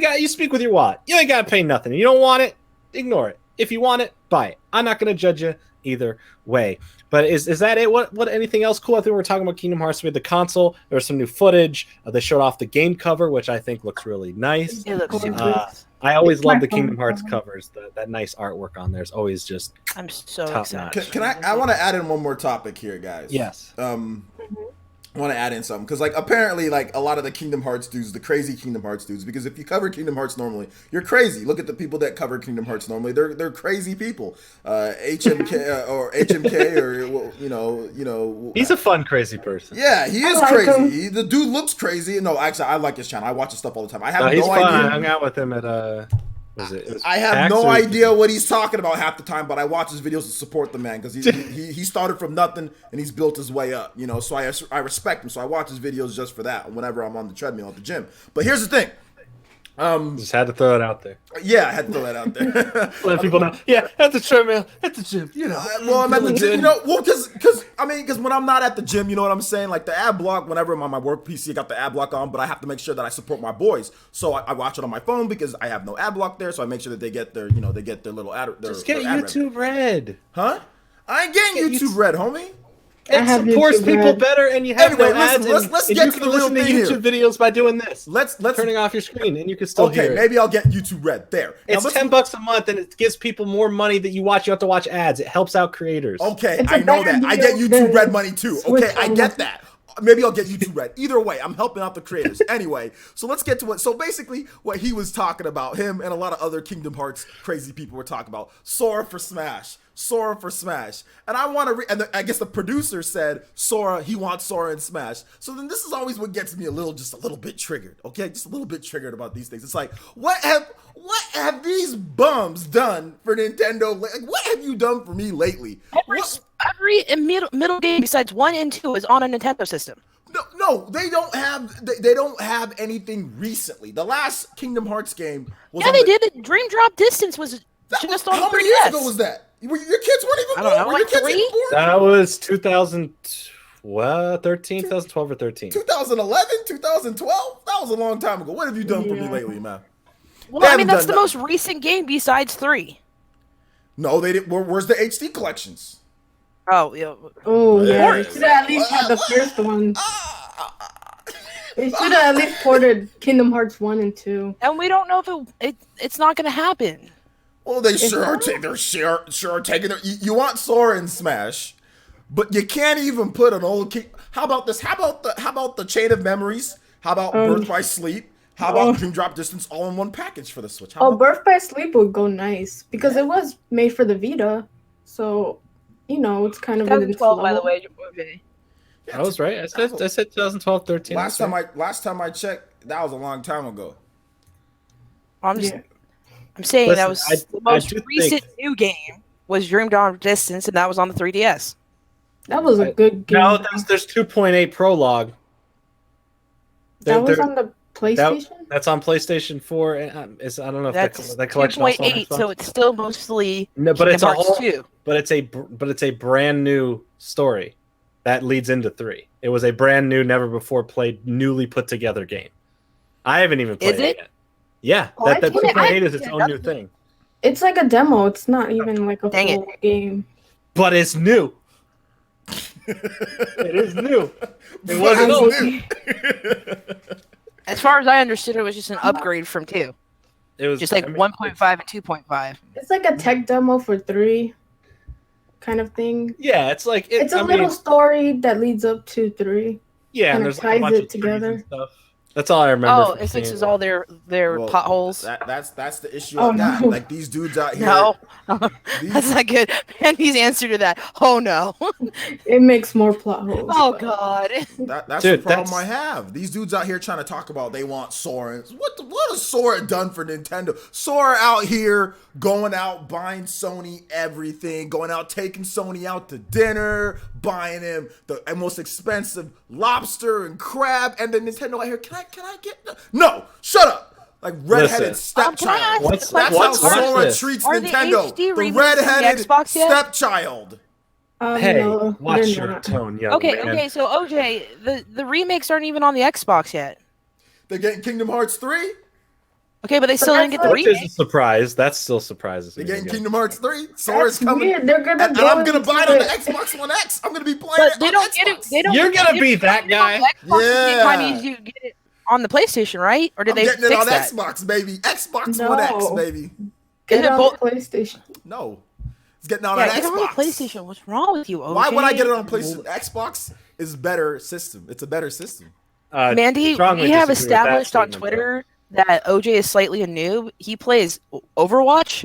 day, you speak with your wallet. You ain't gotta pay nothing. You don't want it, ignore it. If you want it, buy it. I'm not gonna judge you either way. But is that it? What anything else cool? I think we were talking about Kingdom Hearts. We had the console. There was some new footage. They showed off the game cover, which I think looks really nice. It looks super nice. I always It's love my the Kingdom favorite Hearts cover. covers. That nice artwork on there is always just I'm so top excited. notch. Can I want to add in one more topic here, guys. Yes. I want to add in something because, like, apparently, like, a lot of the Kingdom Hearts dudes, the crazy Kingdom Hearts dudes, because if you cover Kingdom Hearts normally, you're crazy. Look at the people that cover Kingdom Hearts normally; they're crazy people. HMK or HMK or you know. He's a fun, crazy person. Yeah, he is I like crazy. him. The dude looks crazy. No, actually, I like his channel. I watch his stuff all the time. I have He's no fun. I idea. hung out with him at I have PAX no or- idea what he's talking about half the time, but I watch his videos to support the man because he started from nothing and he's built his way up, you know. So I respect him. So I watch his videos just for that whenever I'm on the treadmill at the gym. But here's the thing. Just had to throw it out there. Yeah, I had to throw that out there. Let people know. Yeah, at the treadmill, at the gym, you know. Well, I'm at the gym, you know. Well, because when I'm not at the gym, you know what I'm saying. Like the ad block, whenever I'm on my work PC, I got the ad block on, but I have to make sure that I support my boys. So I watch it on my phone because I have no ad block there. So I make sure that they get their, they get their little ad. Just get their ad YouTube Red. Huh? I ain't getting Get YouTube Red, homie. It have supports YouTube people Red. better, and you have Anyway, no ads. let's and get you to can the real listen to thing here. YouTube videos by doing this. Let's turning off your screen, and you can still hear okay. it. Maybe I'll get YouTube Red there. Now, It's let's- $10 a month, and it gives people more money that you watch. You have to watch ads. It helps out creators. Okay, It's a I know better that. I get deal YouTube than Red money too. Switch Okay, I on get the- that. Maybe I'll get YouTube Red. Either way, I'm helping out the creators. Anyway, so let's get to it. So basically, what he was talking about, him and a lot of other Kingdom Hearts crazy people were talking about, Sora for Smash. Sora for Smash. And I want to I guess the producer said Sora, he wants Sora in Smash. So then this is always what gets me just a little bit triggered. Okay, just a little bit triggered about these things. It's like, what have these bums done for Nintendo? Like, what have you done for me lately? Every middle game besides 1 and 2 is on a Nintendo system. No, they don't have anything recently. The last Kingdom Hearts game was Yeah, on they the, did. Dream Drop Distance was just on how 3DS. many years ago was that? Your kids weren't even I born. don't know, Were like your kids 3? even born? That was 2012 or 13. 2011, 2012? That was a long time ago. What have you done for me lately, man? Well, They I mean, haven't that's the done most recent game besides 3. No, they didn't. Where's the HD collections? Oh, yeah. Oh, yeah. Or- They should have at least had the first one. They should have at least ported Kingdom Hearts 1 and 2. And we don't know if it's not going to happen. Well, they sure are. They're sure are taking it. You want Sora in Smash, but you can't even put an old king. How about this? How about the Chain of Memories? How about Birth by Sleep? How about Dream Drop Distance all in one package for the Switch? Birth by Sleep would go nice because it was made for the Vita, so it's kind of in its 2012, by the level. way. Okay. I was right. I said 2012, 13. Last time I checked, that was a long time ago. I'm saying Listen, that was the most do recent think- new game was Dream Drop Distance, and that was on the 3DS. That was a good game. No, there's 2.8 Prologue. That was on the PlayStation? That's on PlayStation 4. And I don't know if That's that collection also on 2.8, Xbox. so it's still mostly No, but it's Kingdom a Hearts whole. 2. But it's a brand new story that leads into 3. It was a brand new, never before played, newly put together game. I haven't even played Is it it? yet. Yeah, Oh, I that think 2.8 is its own new thing. It's like a demo. It's not even like a Dang full game. But it's new. It is new. It wasn't old. As far as I understood, it was just an upgrade from 2. It was Just like 1.5 and 2.5. It's like a tech demo for 3 kind of thing. Yeah, it's like It's a little story that leads up to 3. Yeah, and kinda there's like a ties bunch it of trees together. and stuff. That's all I remember. Oh, from it seeing fixes it. all their Well, potholes. That's the issue Oh, I got. no. Like these dudes out here. No, these- that's not good. Andy's answer to that. Oh no. It makes more plot holes. Oh but- god. That's Dude, the problem that's- I have. These dudes out here trying to talk about they want Sora. What has Sora done for Nintendo? Sora out here going out buying Sony everything, going out taking Sony out to dinner, buying him the most expensive lobster and crab, and then Nintendo out here. Can I get no? Shut up. Like redheaded Listen. stepchild. What's- That's what's how Sora this? treats Are the Nintendo. HD The remakes on the redheaded Xbox yet? stepchild. Hey, no, watch they're your not. tone, young Okay, man. okay, so OJ, the remakes aren't even on the Xbox yet. They're getting Kingdom Hearts 3. Okay, but they still didn't get the that's Which is a remake. surprise. That still surprises They're me. getting again. Kingdom Hearts 3. Sora's That's coming. weird. They're gonna And go I'm gonna into buy it on the it. Xbox One X. I'm gonna be playing But it they on don't get it. Xbox. They don't. You're get gonna it be that on guy. Xbox the same time Yeah. as you get it on the PlayStation, right? Or did I'm they getting it fix on that? Xbox, baby. Xbox No. One X, baby. Get Is it it on both? the PlayStation. No, it's getting out Yeah, on get it on the Xbox. PlayStation. What's wrong with you, OJ? Why would I get it on PlayStation? Xbox is a better system. It's a better system. Mandy, strongly we have disagree with that established on statement, Twitter that OJ is slightly a noob. He plays Overwatch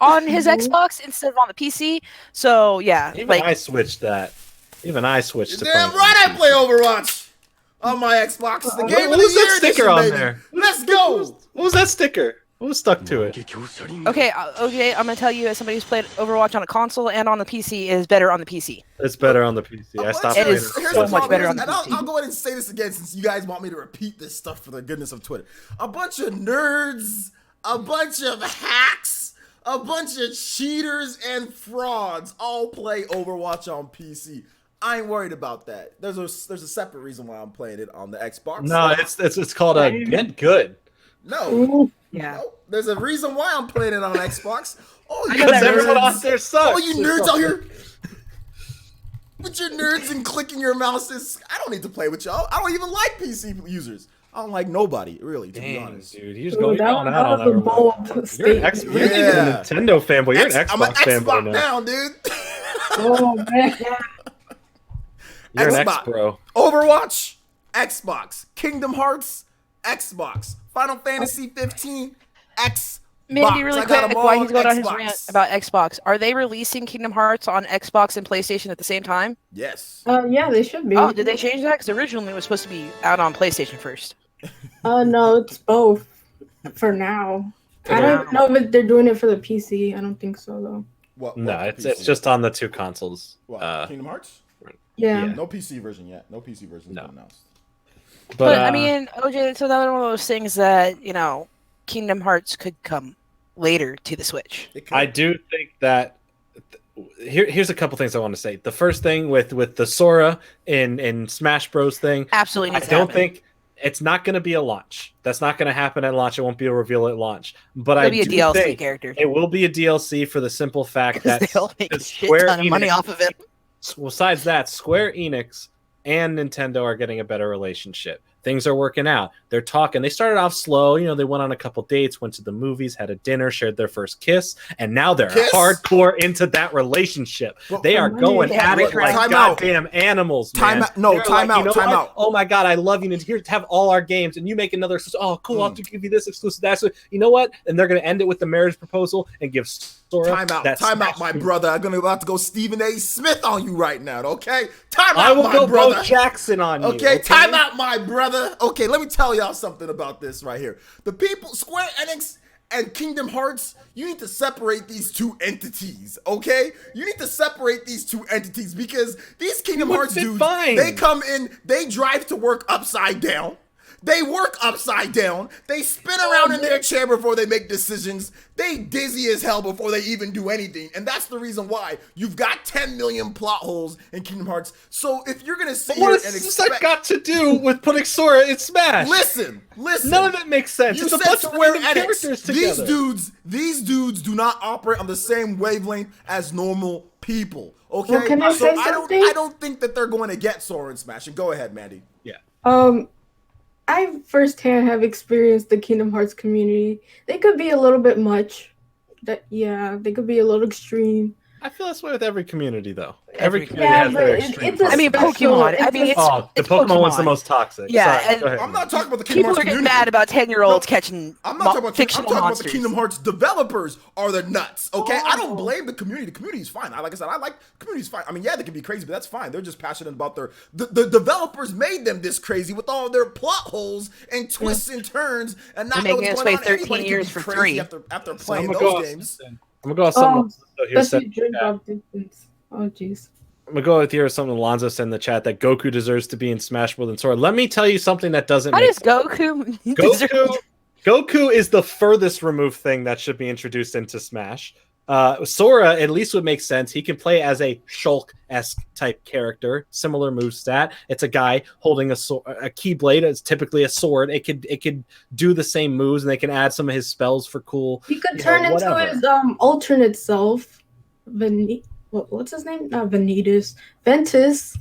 on his Mhm. Xbox instead of on the PC. So yeah, Even like I switched that. Even I switched to Damn playing right, on I play Overwatch on my Xbox. The What game of was the that year sticker edition, on baby. there? Let's go. What was that sticker? What was stuck to it? okay, OJ, I'm gonna tell you as somebody who's played Overwatch on a console and on the PC, it is better on the PC. It's better on the PC. I stopped It playing is Here's so the much problem, better on the and PC. I'll go ahead and say this again since you guys want me to repeat this stuff for the goodness of Twitter. A bunch of nerds, a bunch of hacks, a bunch of cheaters and frauds all play Overwatch on PC. I ain't worried about that. There's a separate reason why I'm playing it on the Xbox. No, it's called a get good. No. Ooh, Yeah. No, there's a reason why I'm playing it on Xbox. Oh, you know Because that everyone nerds. out there sucks. Oh, you nerds out here with your nerds and clicking your mouses. I don't need to play with y'all. I don't even like PC users. I don't like nobody, really, to be Damn, honest. dude, you're just ooh, going that on was out on a everyone. bold You're an statement. X. You're not even a Yeah. Nintendo fanboy. You're an I'm an Xbox fanboy Xbox now. down, dude. Oh man. You're an Xbox. X bro. Overwatch, Xbox. Kingdom Hearts, Xbox. Final Fantasy 15, Xbox. Mandy, really I quick, got 'em while all he's going on his Xbox. rant about Xbox, are they releasing Kingdom Hearts on Xbox and PlayStation at the same time? Yes. Yeah, they should be. Oh, did they change that? Because originally it was supposed to be out on PlayStation first. No, it's both for now. I don't even know if they're doing it for the PC. I don't think so though. What? No, what it's PC? just on the two consoles. What, Kingdom Hearts? Yeah. Yeah. No PC version yet. No PC version No. announced. But I mean, OJ, it's another one of those things that, Kingdom Hearts could come later to the Switch. It could. I do think that here's a couple things I want to say. The first thing with the Sora in Smash Bros thing, Absolutely I needs to don't happen. think it's not going to be a launch. That's not going to happen at launch. It won't be a reveal at launch. But It'll I be a do DLC think character. it will be a DLC for the simple fact Because that they'll make a because shit ton of money Enix- off of it. Besides that, Square Enix and Nintendo are getting a better relationship. Things are working out. They're talking. They started off slow. They went on a couple dates, went to the movies, had a dinner, shared their first kiss, and now they're hardcore into that relationship. Well, they are going at it like time goddamn animals, man. Time out. Oh my God, I love you. And here, have all our games, and you make another. Oh, cool. I'll give you this exclusive. That. So, you know what? And they're going to end it with the marriage proposal and give Sora Time out, my brother. I'm about to go Stephen A. Smith on you right now, okay? Time I out, will my go brother. Bo Jackson on you. Okay, time out, my brother. Okay, let me tell y'all something about this right here. The people, Square Enix and Kingdom Hearts, you need to separate these two entities, okay? You need to separate these two entities because these Kingdom Hearts dudes, they come in, they drive to work upside down. They work upside down. They spin around in their chair before they make decisions. They dizzy as hell before they even do anything. And that's the reason why you've got 10 million plot holes in Kingdom Hearts. So if you're going to sit here and expect... What's that got to do with putting Sora in Smash? Listen. None of it makes sense. It's a bunch of random characters together. These dudes do not operate on the same wavelength as normal people. Okay? Well, can I say something? I don't think that they're going to get Sora in Smash. And go ahead, Mandy. Yeah. I firsthand have experienced the Kingdom Hearts community. They could be a little bit much. They could be a little extreme. I feel this way with every community, though. Every community has their extreme. Pokemon. The Pokemon one's the most toxic. Yeah, Sorry, go ahead. I'm not talking about the Kingdom Hearts community. People are getting mad about 10-year-olds catching I'm not talking fictional about monsters. the Kingdom Hearts developers are the nuts, okay? I don't blame the community. The community's fine. Like I said, I like the community's fine. I mean, yeah, they can be crazy, but that's fine. They're just passionate about the developers made them this crazy with all their plot holes and twists and turns and not making what's us going wait on. 13 years for free. After playing those games. I'm gonna go with something. Oh, jeez. I'm gonna go with here something Alonzo said in the chat that Goku deserves to be in Smash more than Sora. Let me tell you something that doesn't. How does Goku? Goku is the furthest removed thing that should be introduced into Smash. Sora at least would make sense. He can play as a Shulk-esque type character, similar moveset. It's a guy holding a keyblade. It's typically a sword. It could do the same moves, and they can add some of his spells for cool. He could turn into his alternate self, what's his name? Not Ventus.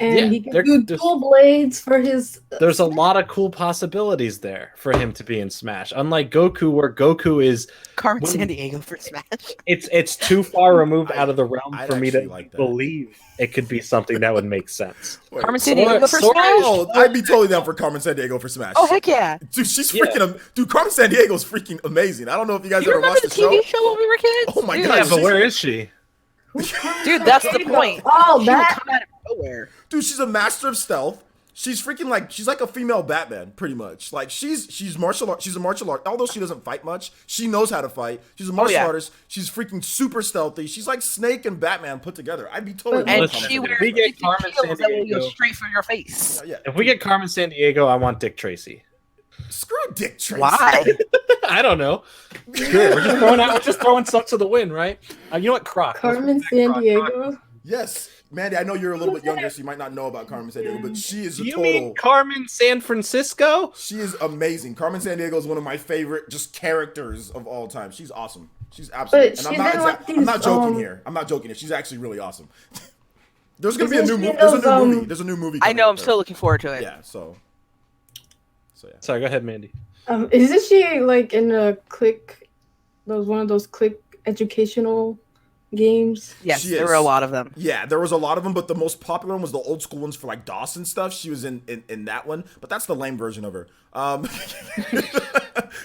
And he can do dual blades for his... There's a lot of cool possibilities there for him to be in Smash. Unlike Goku, where Goku is... Carmen Sandiego for Smash. It's too far removed out of the realm for me to believe it could be something that would make sense. Carmen Sandiego for Smash? Oh, I'd be totally down for Carmen Sandiego for Smash. Oh, heck yeah. Dude, she's freaking... Dude, Carmen Sandiego's freaking amazing. I don't know if you guys ever watched the show. TV show when we were kids? Oh my God. Yeah, but where is she? Dude, that's the point. Oh, she would come out of nowhere. Dude, she's a master of stealth. She's freaking she's like a female Batman, pretty much. Like she's martial art. She's a martial art. Although she doesn't fight much, she knows how to fight. She's a martial artist. She's freaking super stealthy. She's like Snake and Batman put together. I'd be totally. And she wears Carmen Sandiego straight for your face. Yeah. If we get Carmen Sandiego, I want Dick Tracy. Screw Dick Tracy. Why? I don't know. Good. We're just throwing stuff to the wind, right? You know what, Croc? Carmen Sandiego. Yes, Mandy. I know you're a little bit younger, so you might not know about Carmen Sandiego, but she is You mean Carmen San Francisco? She is amazing. Carmen Sandiego is one of my favorite just characters of all time. She's awesome. She's absolutely. I'm not joking here. I'm not joking here. She's actually really awome. There's gonna be a new movie. There's a new movie. I know. I'm still looking forward to it. Yeah. So yeah. Sorry, go ahead, Mandy. Isn't she like in a click? One of those click educational games? Yes, there were a lot of them. Yeah, there was a lot of them, but the most popular one was the old school ones for like DOS and stuff. She was in that one, but that's the lame version of her.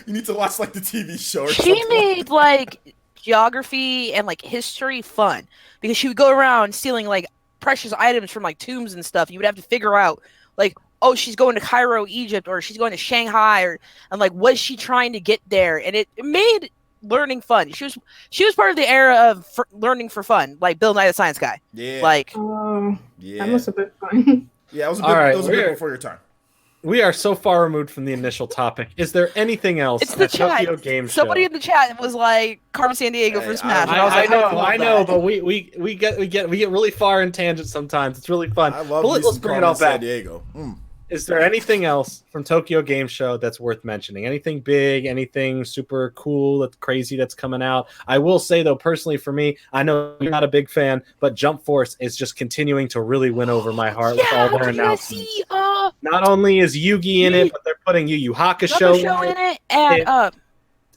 You need to watch like the TV show. She made like geography and like history fun because she would go around stealing like precious items from like tombs and stuff. You would have to figure out like, oh, she's going to Cairo, Egypt, or she's going to Shanghai, and like, was she trying to get there? And it made learning fun. She was part of the era of learning for fun, like Bill Nye the Science Guy. Yeah. Like, that must have been fun. Yeah, it was a bit before your time. We are so far removed from the initial topic. Is there anything else? It's the chat. Tokyo Game Show? Somebody in the chat was like Carmen Sandiego for Smash. I know, but we get really far in tangents sometimes. It's really fun. I love let's bring it all back. Sandiego. Is there anything else from Tokyo Game Show that's worth mentioning? Anything big? Anything super cool, that's crazy that's coming out? I will say, though, personally for me, I know you're not a big fan, but Jump Force is just continuing to really win over my heart with all their announcements. Not only is Yugi in it, but they're putting Yu Yu Hakusho in it, and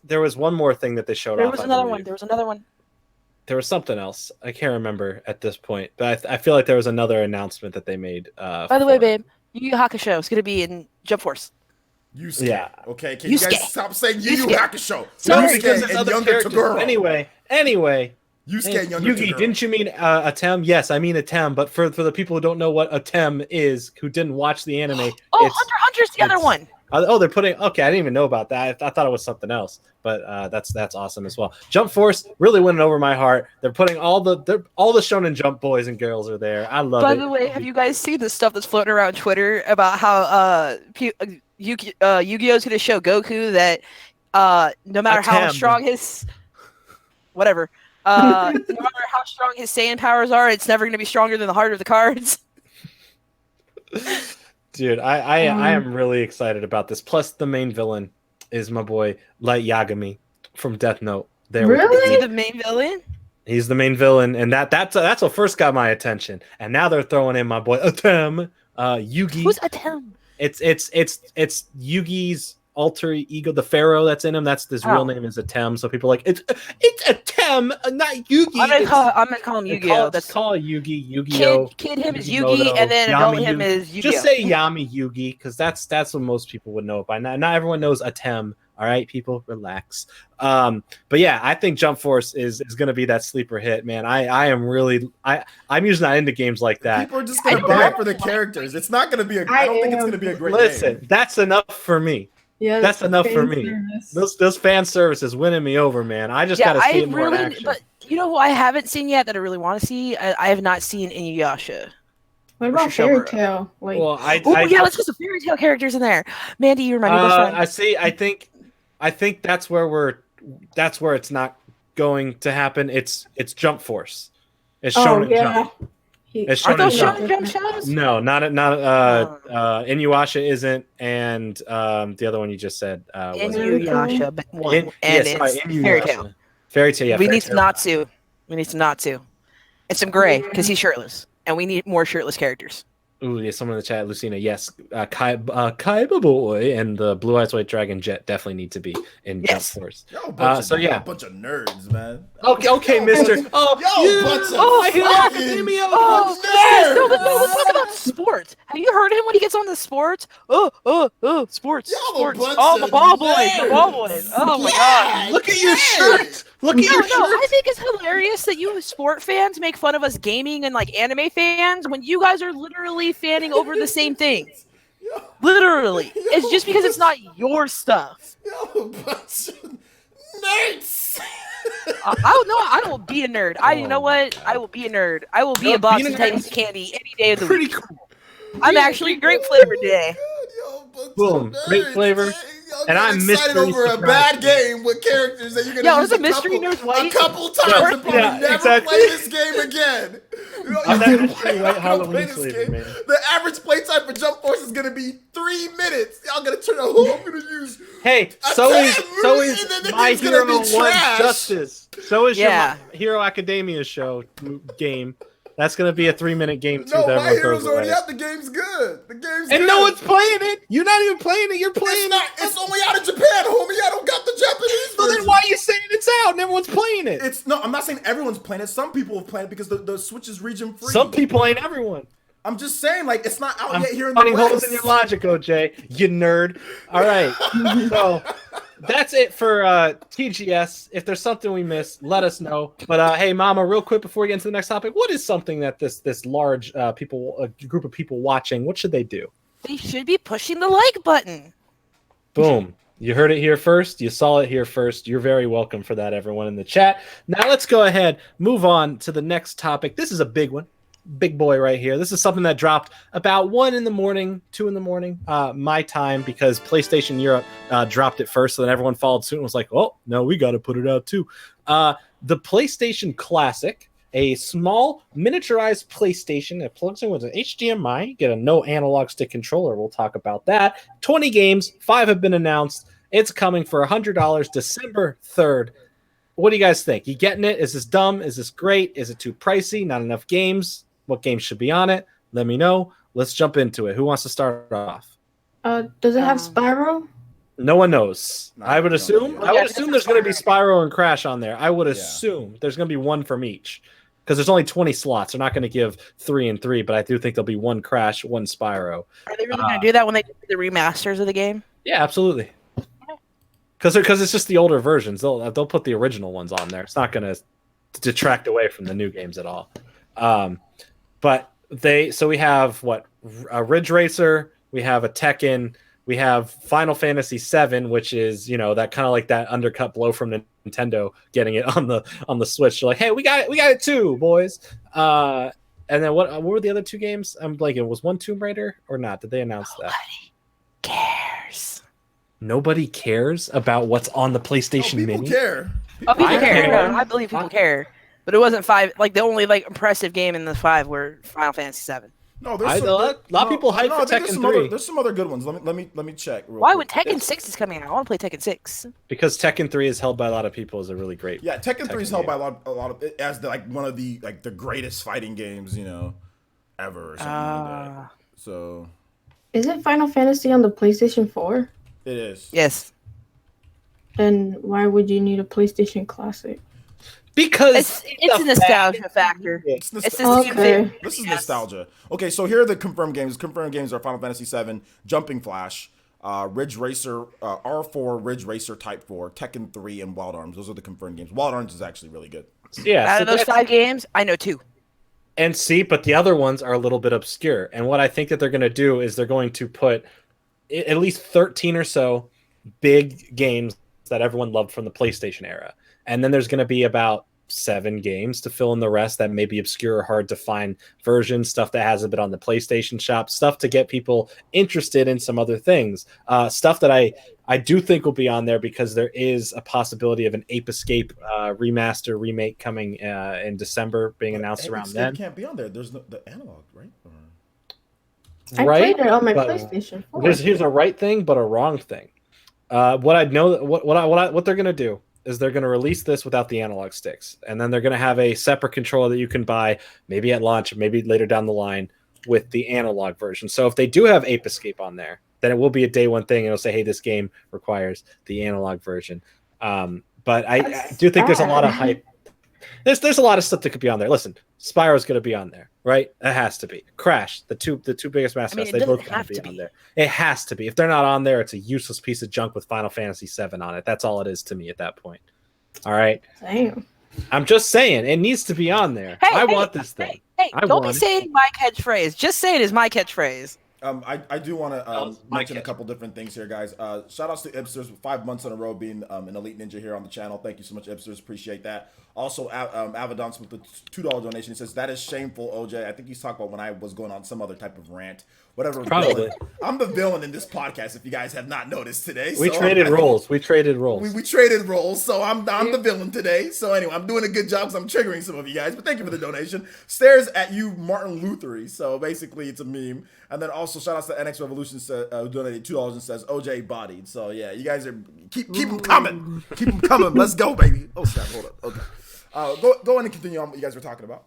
there was one more thing that they showed there off. was another one. There was another one. There was something else. I can't remember at this point, but I feel like there was another announcement that they made. By the way, babe, Yu Yu Hakusho is going to be in Jump Force. Yusuke. Yeah. Okay, can you guys stop saying Yu Yu Hakusho? No, Yusuke because there's and other younger characters. Toguro. Anyway. Yusuke and younger Yugi, Toguro. didn't you mean Atem? Yes, I mean Atem, but for the people who don't know what Atem is, who didn't watch the anime, Hunter x Hunter's the other one. They're putting. Okay, I didn't even know about that. I thought it was something else, but that's awesome as well. Jump Force really winning over my heart. They're putting all the Shonen Jump boys and girls are there. I love it. By the way, have you guys seen the stuff that's floating around Twitter about how Yu-Gi-Oh's going to show Goku that no matter how strong his no matter how strong his Saiyan powers are, it's never going to be stronger than the heart of the cards. Dude, I am really excited about this. Plus, the main villain is my boy Light Yagami from Death Note. Really? Is he the main villain? He's the main villain, and that's what first got my attention. And now they're throwing in my boy Atem, Yugi. Who's Atem? It's Yugi's alter ego, the Pharaoh that's in him. That's his real name is Atem. So people are like it's Atem, not Yugi. I'm gonna call him Yu-Gi-Oh. That's call Yugi. Yu-Gi-Oh. Kid him is Yugi, and then adult him is Yu-Gi-Oh. Just say Yami Yugi, because that's what most people would know it by. Not everyone knows Atem. All right, people, relax. But yeah, I think Jump Force is going to be that sleeper hit, man. I'm usually not into games like that. People are just going to buy it for the characters. It's not going to be I don't think it's going to be a great game. That's enough for me. Yeah, that's enough for me. Those fan services winning me over, man. I just got to see more action. But you know who I haven't seen yet that I really want to see? I have not seen Inuyasha. What about Fairy Tail? Let's get some Fairy Tail characters in there. Mandy, you remind me of I see. I think that's where it's not going to happen. It's Jump Force. It's Shonen Jump. Are those Shonen Jump shows? No, not Inuyasha isn't, and the other one you just said was Inuyasha Fairy Tail. Fairy Tail. Yeah, we need some Natsu. And some Gray because he's shirtless, and we need more shirtless characters. Ooh, yeah, someone in the chat, Lucina, yes. Kaiba Boy and the Blue Eyes White Dragon Jet definitely need to be in Jump Force. A bunch of nerds, man. Okay, mister. Bunch of Academia. Let's talk about sports. Have you heard him when he gets on the sports? Sports. The ball boys. Oh my god. Look at your shirt. I think it's hilarious that you sport fans make fun of us gaming and like anime fans when you guys are literally fanning over the same things. Literally. It's just because it's not your stuff. Bunch of nerds. I don't be a nerd. You know what? I will be a nerd. I will be a box of Titans candy any day of the week. Pretty cool. I'm actually grape flavored today. Boom. Great flavor. And I'm excited over a bad game with characters that you're gonna use a couple times and probably never play this game again. The average playtime for Jump Force is gonna be 3 minutes. Y'all gonna turn I'm gonna use. Hey, so is My Hero 1 Justice. So is your My Hero Academia game. That's going to be a 3-minute game, too. No, My Hero's already out. The game's good. And no one's playing it. You're not even playing it. You're playing it. It's only out in Japan, homie. I don't got the Japanese version. So then why are you saying it's out and everyone's playing it? I'm not saying everyone's playing it. Some people have played it because the Switch is region free. Some people ain't everyone. I'm just saying, like, it's not out yet here in the West. I'm holes in your logic, OJ. You nerd. All right. So that's it for TGS. If there's something we missed, let us know. But hey, Mama, real quick before we get into the next topic, what is something that this large group of people watching, what should they do? They should be pushing the like button. Boom. You heard it here first. You saw it here first. You're very welcome for that, everyone in the chat. Now let's go ahead, move on to the next topic. This is a big one. Big boy right here. This is something that dropped about 1 in the morning, 2 in the morning, my time, because PlayStation Europe dropped it first, so then everyone followed suit and was like, oh, no, we got to put it out too. The PlayStation Classic, a small miniaturized PlayStation that plugs in with an HDMI, you get a no analog stick controller. We'll talk about that. 20 games, 5 have been announced. It's coming for $100 December 3rd. What do you guys think? You getting it? Is this dumb? Is this great? Is it too pricey? Not enough games? What games should be on it? Let me know. let's jump into it. Who wants to start off? Does it have Spyro? No one knows. No, I would no, assume. yeah. I would assume there's going to be Spyro and Crash on there. I would assume there's going to be one from each, because there's only 20 slots. They're not going to give 3 and 3, but I do think there'll be one Crash, one Spyro. Are they really going to do that when they do the remasters of the game? Yeah, absolutely. Because it's just the older versions. They'll put the original ones on there. It's not going to detract away from the new games at all. But we have a Ridge Racer. We have a Tekken. We have Final Fantasy VII, which is, that kind of like that undercut blow from Nintendo getting it on the Switch. They're like, hey, we got it too, boys. And then what were the other two games? I'm blanking. Was one Tomb Raider or not? Did they announce that? Cares. Nobody cares about what's on the PlayStation People Mini. care. People I care. care. No, I believe people care. But it wasn't 5. Like, the only impressive game in the 5 were Final Fantasy VII. No, A lot of people hype for Tekken 3. There's some other good ones. Let me check. Why would Tekken 6 is coming out? I want to play Tekken 6. Because Tekken 3 is held by a lot of people as a really great. Yeah, Tekken 3 is held game. by a lot of as one of the the greatest fighting games ever or something like that. So Is it Final Fantasy on the PlayStation 4? it is. Yes. Then why would you need a PlayStation Classic? Because It's a nostalgia factor. It's It's the Okay. same thing. This is nostalgia. Okay, so here are the confirmed games. Confirmed games are Final Fantasy VII, Jumping Flash, Ridge Racer, R4, Ridge Racer Type 4, Tekken 3, and Wild Arms. Those are the confirmed games. Wild Arms is actually really good. yeah, Out of those 5 games, I know 2. and see, but the other ones are a little bit obscure. And what I think that they're going to do is they're going to put at least 13 or so big games that everyone loved from the PlayStation era. And then there's going to be about 7 games to fill in the rest that may be obscure or hard to find versions, stuff that hasn't been on the PlayStation shop, stuff to get people interested in some other things, stuff that I do think will be on there because there is a possibility of an Ape Escape remaster remake coming in December being announced around then. It can't be on there. There's the analog, right? I Right? played it on my But PlayStation 4. here's a right thing, but a wrong thing. What they're gonna do is they're gonna release this without the analog sticks, and then they're gonna have a separate controller that you can buy maybe at launch, maybe later down the line with the analog version. So if they do have Ape Escape on there, then it will be a day one thing, and it'll say, "Hey, this game requires the analog version." But I do think there's a lot of hype. There's a lot of stuff that could be on there. Listen, Spyro's going to be on there, right? It has to be. Crash, the two biggest mascots, they both have to be on there. It has to be. If they're not on there, it's a useless piece of junk with Final Fantasy VII on it. That's all it is to me at that point. All right. Damn. I'm just saying it needs to be on there. I want this thing. Hey, I don't be want it. saying my catchphrase. Just say it is my catchphrase. I do want to my mention a catch. couple different things here, guys. Shout outs to Ipsters, 5 months in a row being an elite ninja here on the channel. Thank you so much, Ipsters. Appreciate that. Also, Avadon's with the $2 donation. He says, that is shameful, OJ. I think he's talking about when I was going on some other type of rant. Whatever. Probably. I'm the villain in this podcast, if you guys have not noticed today. We traded roles. We traded roles. We traded roles, so I'm the villain today. So anyway, I'm doing a good job because I'm triggering some of you guys. But thank you for the donation. Stares at you, Martin Luthery. So basically, it's a meme. And then also shout out to NX Revolution who donated $2 and says OJ bodied. So yeah, you guys are keep them coming, keep them coming. Let's go, baby. Oh snap! Hold up. Okay, go on and continue on what you guys were talking about.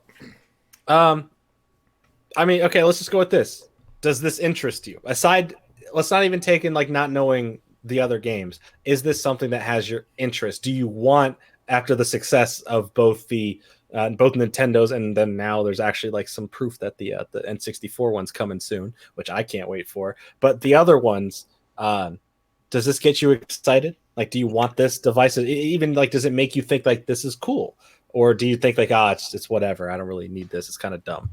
I mean, okay, let's just go with this. Does this interest you? Aside, let's not even take in like not knowing the other games. Is this something that has your interest? Do you want, after the success of both Nintendo's, and then now there's actually like some proof that the N64 one's coming soon, which I can't wait for. But the other ones, does this get you excited? Like, do you want this device? Even like, does it make you think like this is cool, or do you think like, it's whatever. I don't really need this. It's kind of dumb.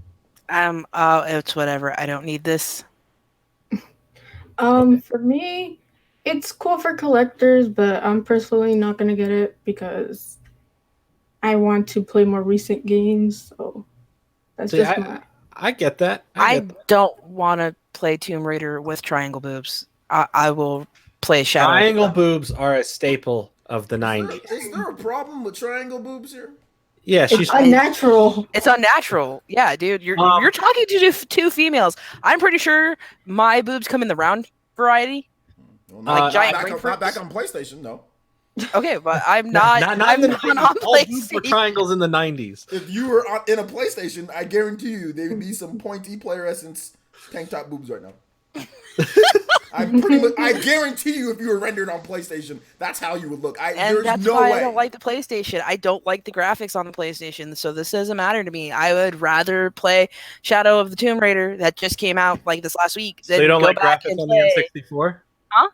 It's whatever. I don't need this. For me, it's cool for collectors, but I'm personally not gonna get it because I want to play more recent games. So that's I get that. I don't want to play Tomb Raider with triangle boobs. I will play Shadow. Triangle boobs are a staple of the 90s. Is there a problem with triangle boobs here? Yeah, it's unnatural. It's unnatural. Yeah, dude. You're talking to two females. I'm pretty sure my boobs come in the round variety. Well, like giant not back on PlayStation, no. Okay, but I'm not. I'm not on boobs for PlayStation. triangles in the 90s. If you were in a PlayStation, I guarantee you there would be some pointy player essence Tank top boobs right now. I guarantee you, if you were rendered on PlayStation, that's how you would look. And There's that's no why way. I don't like the PlayStation. I don't like the graphics on the PlayStation, so this doesn't matter to me. I would rather play Shadow of the Tomb Raider that just came out like this last week. So you don't go like back graphics and on play. the N64? Huh?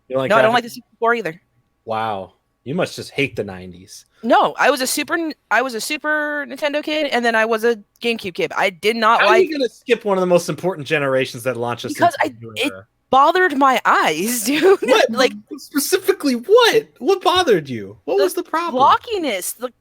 You don't like No, I don't graphics? like the 64 either. Wow, you must just hate the 90s. No, I was a Super Nintendo kid, and then I was a GameCube kid. I did not How are like you gonna skip one of the most important generations that launched us? because it bothered my eyes, dude. What? Like Specifically, what? What bothered you? What was the problem? blockiness, the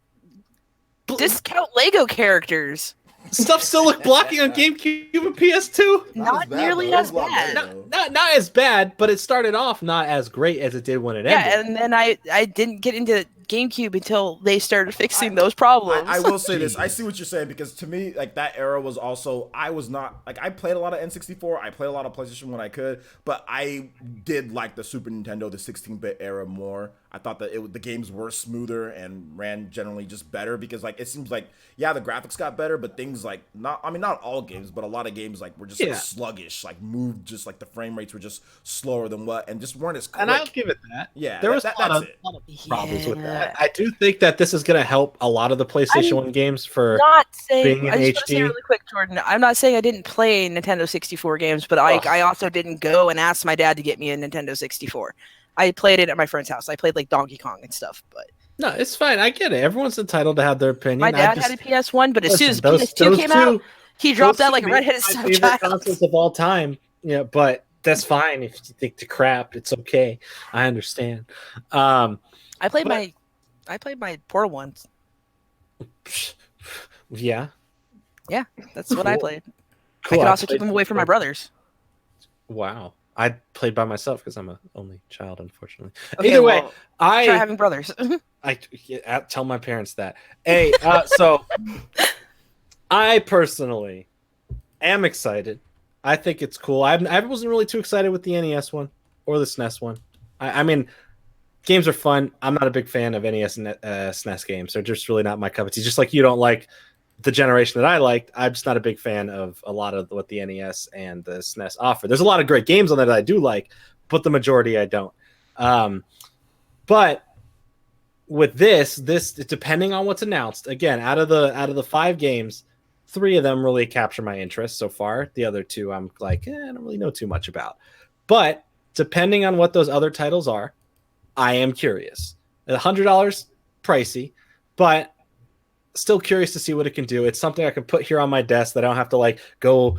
discount Lego characters. Stuff still looked blocky on GameCube and PS2. Not nearly as bad. Not as bad, but it started off not as great as it did when it ended. Yeah, and then I didn't get into GameCube until they started fixing those problems. I will say this. I see what you're saying, because to me, like, that era was also, I was not, like, I played a lot of N64. I played a lot of PlayStation when I could, but I did like the Super Nintendo, the 16-bit era more. I thought that the games were smoother and ran generally just better, because, like, it seems like, yeah, the graphics got better, but things like, not all games, but a lot of games, like, were just like, sluggish, like, moved, just like the frame rates were just slower than what, and just weren't as quick. And I'll give it that. Yeah, there was a lot of problems with that. I do think that this is going to help a lot of the PlayStation 1 games for being in I just want to HD. say really quick, Jordan. I'm not saying I didn't play Nintendo 64 games, but I also didn't go and ask my dad to get me a Nintendo 64. I played it at my friend's house. I played like Donkey Kong and stuff, but no, it's fine. I get it. Everyone's entitled to have their opinion. my dad had a PS1, but as soon as PS2 came out, he dropped out like a redheaded favorite stepchild. consoles of all time. Yeah, but that's fine if you think the crap. It's okay. I understand. I played my Portal ones. Yeah. Yeah, that's what I played. Cool. I could also keep them away from my brothers. Wow. I played by myself because I'm an only child, unfortunately. Okay, Either way, well, I try having brothers. tell my parents that. Hey, so I personally am excited. I think it's cool. I wasn't really too excited with the NES one or the SNES one. I mean, games are fun. I'm not a big fan of NES and SNES games. They're just really not my cup of tea. Just like you don't like the generation that I liked, I'm just not a big fan of a lot of what the NES and the SNES offer. There's a lot of great games on there that I do like, but the majority I don't. But with this depending on what's announced, again, out of the 5 games, 3 of them really capture my interest so far. The other 2 I'm like, I don't really know too much about. But depending on what those other titles are, I am curious. $100 pricey, but still curious to see what it can do. It's something I can put here on my desk that I don't have to like go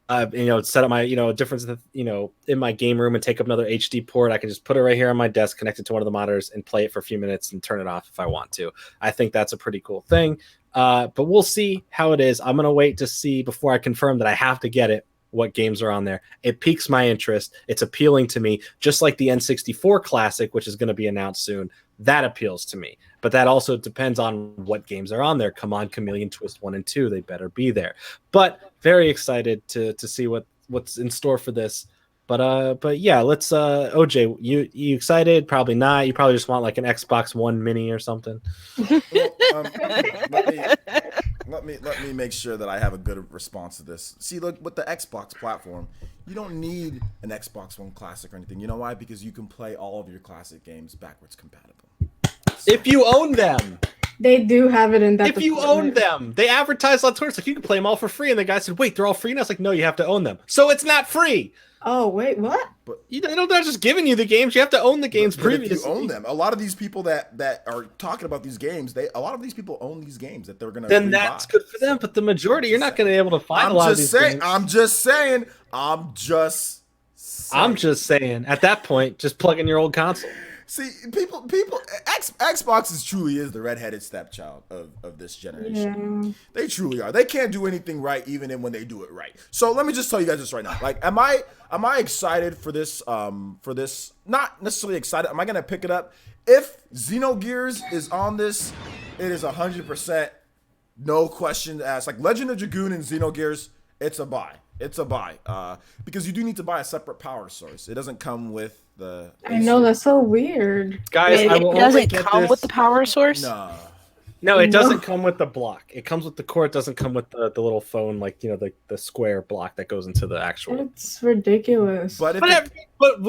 set up my difference in my game room and take up another HD port. I can just put it right here on my desk, connect it to one of the monitors, and play it for a few minutes and turn it off if I want to. I think that's a pretty cool thing. But we'll see how it is. I'm gonna wait to see before I confirm that I have to get it, what games are on there. It piques my interest. It's appealing to me, just like the N64 Classic, which is going to be announced soon. That appeals to me. But that also depends on what games are on there. Come on, Chameleon Twist 1 and 2. They better be there. But very excited to see what's in store for this. But yeah, let's OJ, you excited? Probably not. You probably just want like an Xbox One Mini or something. Well, let me make sure that I have a good response to this. See, look, with the Xbox platform, you don't need an Xbox One Classic or anything. You know why? Because you can play all of your classic games backwards compatible. If you own them. They do have it in that. If you own them, they advertise on Twitter, like you can play them all for free. And the guy said, "Wait, they're all free?" And I was like, "No, you have to own them." So it's not free. Oh wait, what? But they're not just giving you the games. You have to own the games previously. If you own them, a lot of these people that are talking about these games, a lot of these people own these games that they're gonna. Then that's good for them. But the majority, you're not going to be able to find a lot of these games. I'm just saying. I'm just saying. At that point, just plug in your old console. See, Xbox truly is the redheaded stepchild of this generation. Yeah. They truly are. They can't do anything right, even when they do it right. So let me just tell you guys this right now. Like, am I excited for this? Not necessarily excited. Am I gonna pick it up? If Xenogears is on this, it is 100%, no question asked. Like Legend of Dragoon and Xenogears, it's a buy. It's a buy. Because you do need to buy a separate power source. It doesn't come with the. I know, that's so weird. Guys, Wait, I will it doesn't only get come this. with the power source? No. No, it No. doesn't come with the block. It comes with the core. It doesn't come with the little phone, like the square block that goes into the actual. It's ridiculous. But if But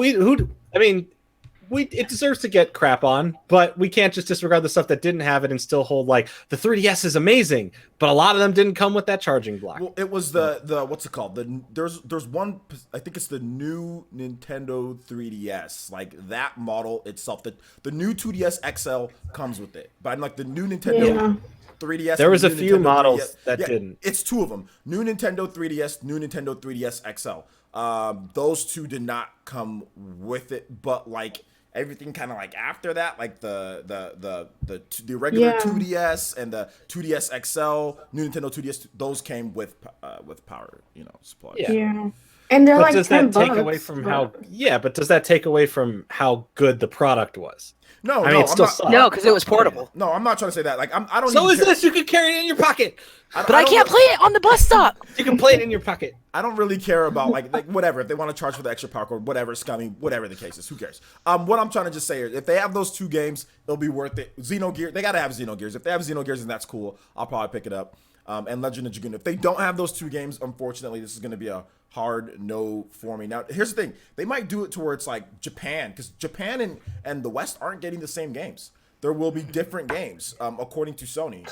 it deserves to get crap on, but we can't just disregard the stuff that didn't have it and still hold like the 3DS is amazing, but a lot of them didn't come with that charging block. well, it was the what's it called? There's one, I think it's the new Nintendo 3DS, like that model itself. The new 2DS XL comes with it, but I'm like the new Nintendo Yeah. 3DS. There was and a new few Nintendo models 3DS. that Yeah, didn't. It's two of them. New Nintendo 3DS, new Nintendo 3DS XL. Those two did not come with it, but like everything kind of like after that, like the regular Yeah. 2DS and the 2DS XL, new Nintendo 2DS, those came with power, supplies. Yeah. Yeah. And they're But like does 10 that take bucks, away from but- how? Yeah, but does that take away from how good the product was? No, I mean, no, it still I'm sucks. not, No, because it was portable. no, I'm not trying to say that. Like I don't. So even is care. this? You can carry it in your pocket. But I don't can't re- play it on the bus stop. You can play it in your pocket. I don't really care about like whatever. If they want to charge for the extra power cord, whatever, scummy, whatever the case is, who cares? What I'm trying to just say is, if they have those two games, it'll be worth it. Xenogear, they gotta have Xenogears. If they have Xenogears, then that's cool. I'll probably pick it up. And Legend of Dragoon. If they don't have those two games, unfortunately, this is going to be a hard no for me. Now, here's the thing: they might do it to where it's like Japan, because Japan and the West aren't getting the same games. There will be different games, according to Sony.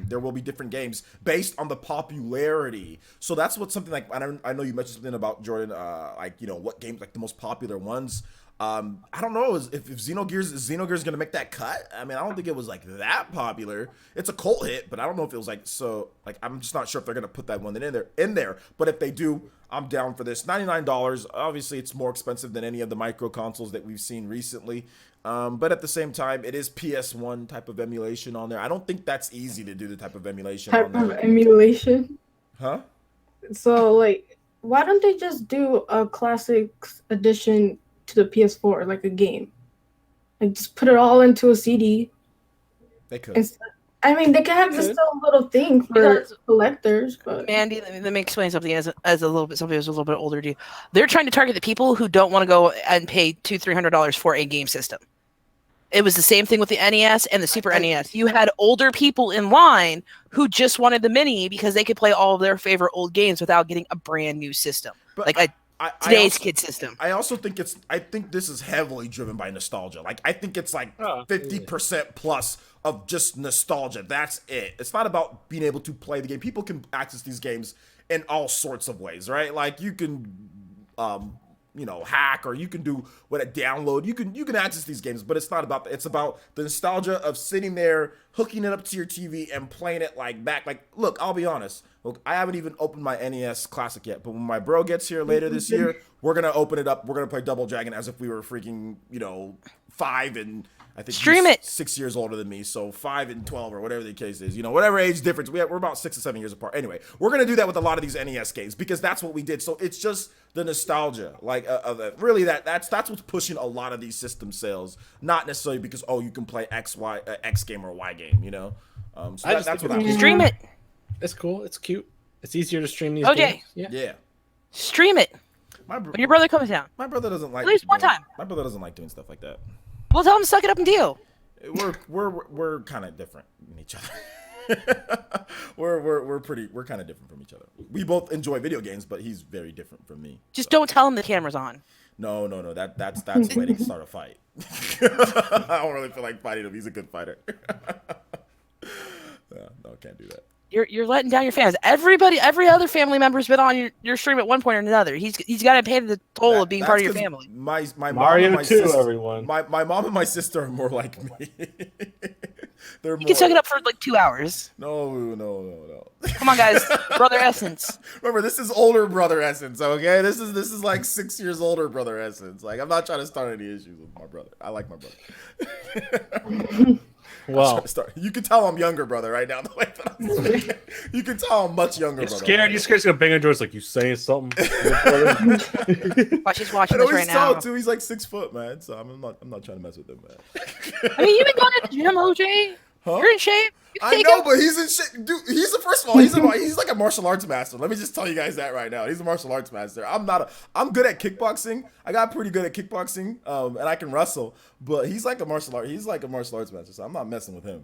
There will be different games based on the popularity. So that's what something like I know you mentioned something about Jordan, like what games like the most popular ones. I don't know if Xenogears gonna make that cut. I mean, I don't think it was like that popular. It's a cult hit, but I don't know if it was like so. Like, I'm just not sure if they're gonna put that one in there. But if they do, I'm down for this. $99. Obviously, it's more expensive than any of the micro consoles that we've seen recently. But at the same time, it is PS1 type of emulation on there. I don't think that's easy to do the type of emulation on Type of there. emulation. Huh? So, like, why don't they just do a classics edition to the PS4, like a game? Like, just put it all into a CD. They could. I mean, they can have this little thing for Because- collectors, but Mandy, let me explain something as a little bit somebody who's a little bit older to you. They're trying to target the people who don't want to go and pay $200-300 for a game system. It was the same thing with the NES and the Super NES. You had older people in line who just wanted the mini because they could play all of their favorite old games without getting a brand new system, But like I today's also- kid system. I also think I think this is heavily driven by nostalgia. Like, I think it's like 50% plus of just nostalgia. That's it. It's not about being able to play the game. People can access these games in all sorts of ways, right? Like, you can hack, or you can do a download. You can access these games, but it's not about that. It's about the nostalgia of sitting there, hooking it up to your TV and playing it like back. Like, look, I'll be honest. Look, I haven't even opened my NES Classic yet, but when my bro gets here later this year, we're gonna open it up. We're gonna play Double Dragon as if we were freaking 5 and I think Stream he's it. 6 years older than me, so 5 and 12 or whatever the case is. Whatever age difference we're about 6 or 7 years apart. Anyway, we're gonna do that with a lot of these NES games because that's what we did. So it's just the nostalgia, like of it. Really that's what's pushing a lot of these system sales, not necessarily because you can play X game or Y game. So that's what I'm. Stream it. It's cool. It's cute. It's easier to stream these OJ. games. Yeah. Yeah. Stream it when your brother comes down. My brother doesn't like At least one doing- time. My brother doesn't like doing stuff like that. We'll tell him to suck it up and deal. We're kind of different in each other. we're kind of different from each other. We both enjoy video games, but he's very different from me. Just don't tell him the camera's on. No. That's waiting to start a fight. I don't really feel like fighting him. He's a good fighter. No, can't do that. You're letting down your fans. Every other family member's been on your stream at one point or another. He's got to pay the toll of being part of your That's 'cause family. My mom Mario and my 2, sister, everyone. My mom and my sister are more like me. They're You can suck it up for like 2 hours. No. Come on, guys. Brother Essence. Remember, this is older brother Essence, okay? This is like 6 years older brother Essence. Like, I'm not trying to start any issues with my brother. I like my brother. Well, You can tell I'm younger brother right now. The way that I'm speaking. You can tell I'm much younger brother. you scared to bang on doors like you saying something. Watch, he's watching I know this right he's now. tall too. He's like 6 foot, man. So I'm not trying to mess with him, man. I mean, you've been going to the gym, OJ. Huh? You're in shape. You can I take know, him. but he's in shit. Dude, first of all, he's like a martial arts master. Let me just tell you guys that right now. He's a martial arts master. I'm good at kickboxing. I got pretty good at kickboxing, and I can wrestle. But he's like a martial arts master. So I'm not messing with him.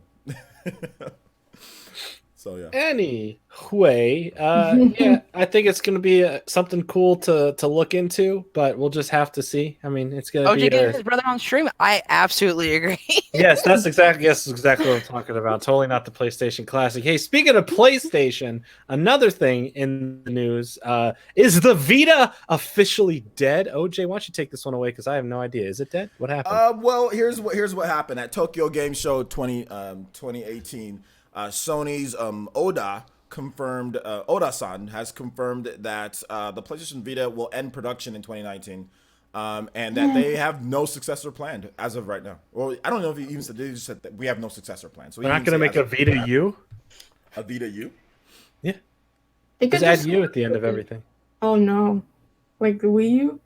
So yeah. Anyway, yeah, I think it's going to be something cool to look into, but we'll just have to see. I mean, it's going to be OJ getting his brother on stream. I absolutely agree. Yes, that's exactly what I'm talking about. Totally not the PlayStation Classic. Hey, speaking of PlayStation, another thing in the news is the Vita officially dead? OJ, why don't you take this one away because I have no idea. Is it dead? What happened? Well, here's what happened at Tokyo Game Show 2018. Sony's Oda-san has confirmed that the PlayStation Vita will end production in 2019. And that they have no successor planned as of right now. Well, I don't know if he even said, they just said that we have no successor planned. So We're not going to make a Vita U? A Vita U? Yeah. They could Just add U at the end of everything. Oh no, like the Wii U.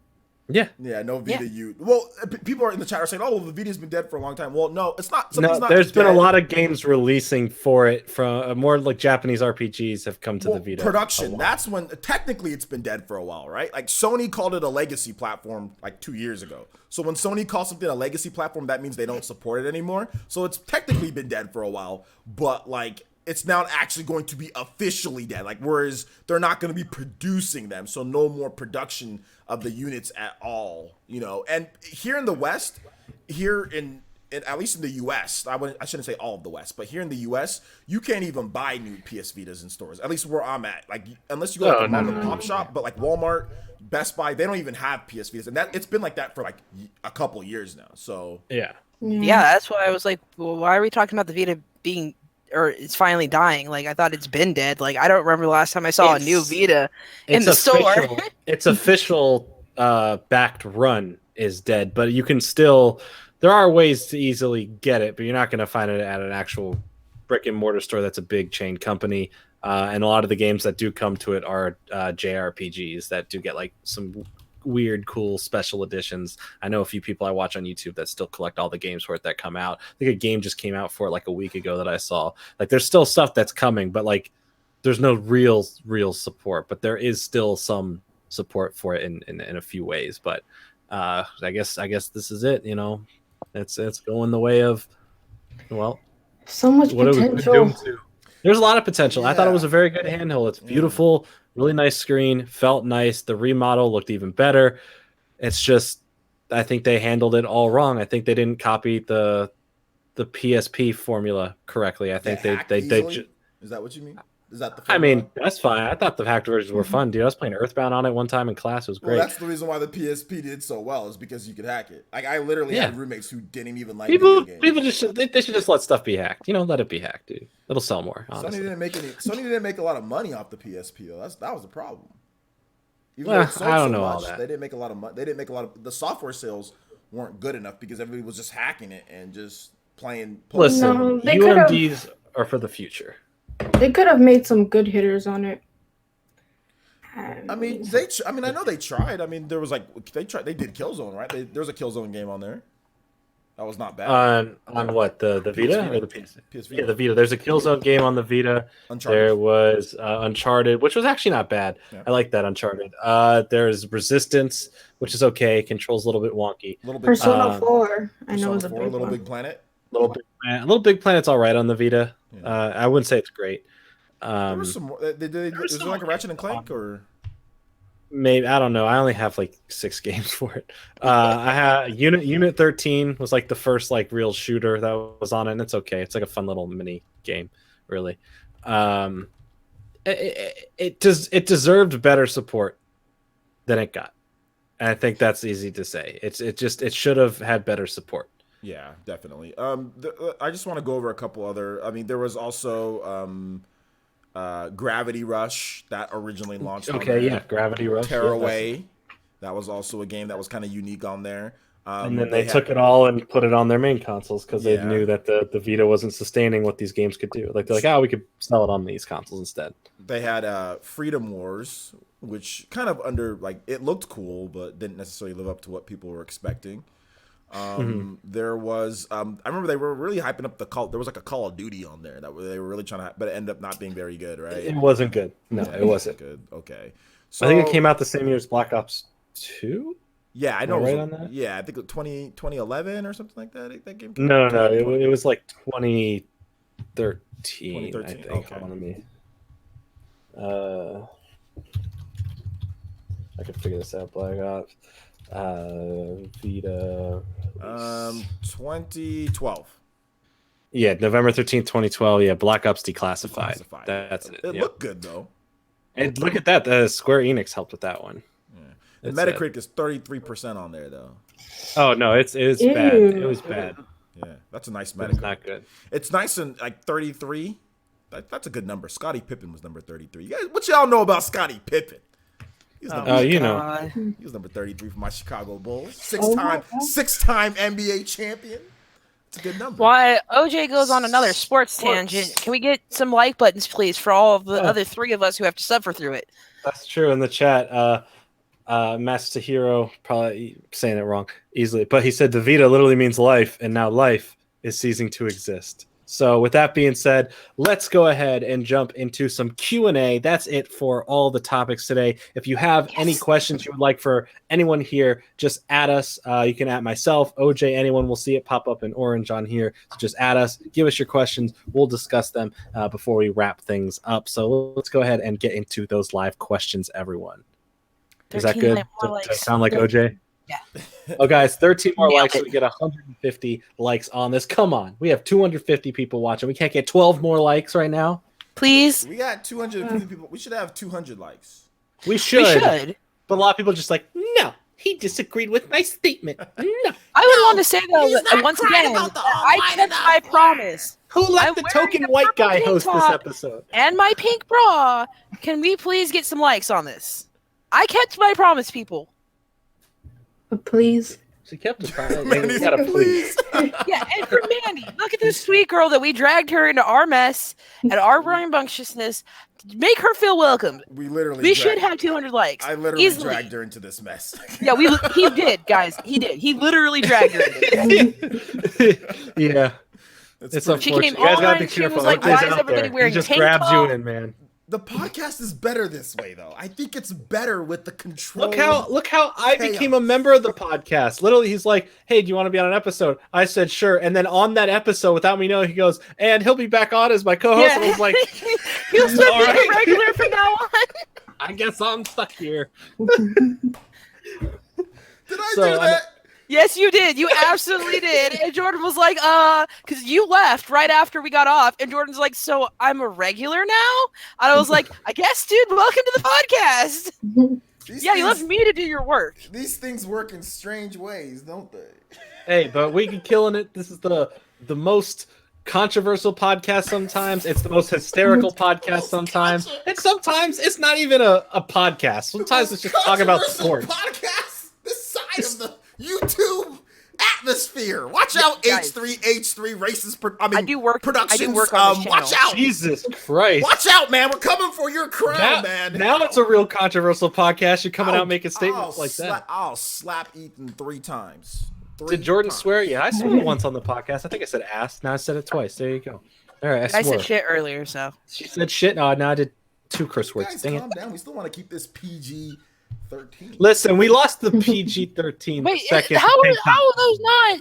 Yeah. Yeah, no Vita U. Well, people are in the chat are saying, "Oh, well, the Vita's been dead for a long time." Well, no, it's not. No, there's been a lot of games releasing for it from more like Japanese RPGs have come to the Vita. Production. That's when technically it's been dead for a while, right? Like Sony called it a legacy platform like 2 years ago. So when Sony calls something a legacy platform, that means they don't support it anymore. So it's technically been dead for a while, but like it's now actually going to be officially dead. Like whereas they're not going to be producing them, so no more production of the units at all, you know. And here in the West, here in at least in the US, I shouldn't say all of the West, but here in the US, you can't even buy new PS Vitas in stores. At least where I'm at, like unless you go to a mom and pop shop, but like Walmart, Best Buy, they don't even have PS Vitas, and that it's been like that for like a couple years now. So yeah, that's why I was like, well, why are we talking about the Vita being or it's finally dying? Like I thought it's been dead. Like I don't remember the last time I saw a new Vita in the store. Its official backed run is dead, but you can still. There are ways to easily get it, but you're not going to find it at an actual brick and mortar store that's a big chain company. And a lot of the games that do come to it are JRPGs that do get like some weird, cool special editions. I know a few people I watch on YouTube that still collect all the games for it that come out. I think a game just came out for it like a week ago that I saw. Like there's still stuff that's coming, but like there's no real support. But there is still some support for it in a few ways. But I guess this is it. You know. It's going the way of, well, so much potential. There's a lot of potential. Yeah. I thought it was a very good handheld. It's beautiful, really nice screen, felt nice. The remodel looked even better. It's just, I think they handled it all wrong. I think they didn't copy the PSP formula correctly. I think they is that what you mean? Is that the I mean, that's fine. I thought the hacked versions were fun, dude. I was playing Earthbound on it one time in class. It was great. Well, that's the reason why the PSP did so well is because you could hack it. Like I literally had roommates who didn't even like people just they should just let stuff be hacked. You know, let it be hacked, dude. It'll sell more. Honestly. Sony didn't make a lot of money off the PSP though. That was the problem. Even though it sold I don't know much, all that. They didn't make a lot of money. They didn't make a lot of the software sales weren't good enough because everybody was just hacking it and just playing. Listen, UMDs are for the future. They could have made some good hitters on it. I mean, I know they tried. I mean, there was like they did Killzone, right? There was a Killzone game on there. That was not bad. On what the Vita or the PS Vita? Yeah, the Vita. There's a Killzone game on the Vita. Uncharted. There was Uncharted, which was actually not bad. Yeah. I like that Uncharted. There's Resistance, which is okay. Controls a little bit wonky. Persona 4. I know it's a big Little Big Planet. Little Big Planet's all right on the Vita. Yeah. I wouldn't say it's great. There was some more. Is there like a Ratchet and Clank or? Maybe I don't know. I only have like 6 games for it. I had Unit 13 was like the first like real shooter that was on it, and it's okay. It's like a fun little mini game, really. It deserved better support than it got, and I think that's easy to say. It should have had better support. Yeah, definitely. I just want to go over a couple other. I mean, there was also Gravity Rush that originally launched. Okay, yeah, Gravity Rush. Tearaway. That was also a game that was kind of unique on there. And then they took it all and put it on their main consoles because they knew that the Vita wasn't sustaining what these games could do. Like they're like, we could sell it on these consoles instead. They had Freedom Wars, which kind of it looked cool, but didn't necessarily live up to what people were expecting. There was I remember they were really hyping up there was like a Call of Duty on there that they were really trying to but it ended up not being very good, right? It wasn't good. No, it wasn't good. Okay. So I think it came out the same year as Black Ops 2. Yeah, I know. Right on that? Yeah, I think 2011 or something like that. That game. No, it was like 2010 2013, I 2013, think. okay. Hold on, let me. I can figure this out. Black Ops, Vita. 2012. Yeah, November 13th, 2012. Yeah, Black Ops Declassified. Declassified, That's yeah. it. It Yep. looked good though. And look at that. The Square Enix helped with that one. Yeah. The It's Metacritic is 33% on there though. Oh no, it's bad. It was bad. Yeah, that's a nice It was Metacritic. not good. It's nice and like 33. That's a good number. Scottie Pippen was number 33. You guys, what y'all know about Scottie Pippen? He was number, you know. God. he was number 33 for my Chicago Bulls. Oh my God. Six-time NBA champion. It's a good number. Why OJ goes on another sports tangent? Can we get some like buttons, please, for all of the other three of us who have to suffer through it? That's true. In the chat, Masahiro, probably saying it wrong easily, but he said the Vita literally means life, and now life is ceasing to exist. So with that being said, let's go ahead and jump into some Q&A. That's it for all the topics today. If you have any questions you would like for anyone here, just add us. You can add myself, OJ, anyone. Will see it pop up in orange on here. So just add us, give us your questions. We'll discuss them before we wrap things up. So let's go ahead and get into those live questions, everyone. Is that 13 good? more To likes. sound like OJ? Yeah. Oh, guys, 13 more Nailed likes. So it. we get 150 likes on this. Come on. We have 250 people watching. We can't get 12 more likes right now. Please. We got 250 people. We should have 200 likes. We should. We should. But a lot of people are just like, no, he disagreed with my statement. No. I would want to say though, that once again, I kept my promise. Who let I'm the wearing token a white purple guy tank host this top. episode? And my pink bra. Can we please get some likes on this? I kept my promise, people. Please. She kept the promise. Mandy's We gotta please. Yeah, and for Mandy, look at this sweet girl that we dragged her into our mess and our rambunctiousness. Make her feel welcome. We literally. We should have 200 likes. I literally easily. dragged her into this mess. Yeah, he did, guys. He did. He literally dragged her into it. Yeah. It's pretty- She unfortunate. came You guys gotta on, be she careful. was like, OJ's why is out everybody there. wearing He just tank grabs top? you in, man. The podcast is better this way, though. I think it's better with the control. Look how I chaos. became a member of the podcast. Literally, he's like, "Hey, do you want to be on an episode?" I said, "Sure." And then on that episode, without me knowing, he goes, "And he'll be back on as my co-host." And I was like, He'll start All being right. a regular from now on. "I guess I'm stuck here." Did I So, do that? Yes, you did. You absolutely did. And Jordan was like, because you left right after we got off. And Jordan's like, so I'm a regular now? And I was like, I guess, dude, welcome to the podcast. These Yeah, you things- left me to do your work. These things work in strange ways, don't they? Hey, but we can killing it. This is the most controversial podcast sometimes. It's the most hysterical podcast sometimes. And sometimes it's not even a podcast. Sometimes it's just talking about Controversial sports. Podcast. This side of the YouTube atmosphere. Watch out, Guys. H3 racist. I do work on this Productions. Watch channel. out. Jesus Christ. Watch out, man. We're coming for your crown, man. Now it's a real controversial podcast. You're coming out making statements like that. I'll slap Ethan 3 times. Did Jordan swear? Yeah, I swore once on the podcast. I think I said ass. Now I said it twice. There you go. All right, I I swore. said shit earlier, so. She said shit. No, now I did 2 curse You words. guys, Dang it. calm down. We still want to keep this PG-13. Listen, we lost the PG-13 Wait, second. how are those not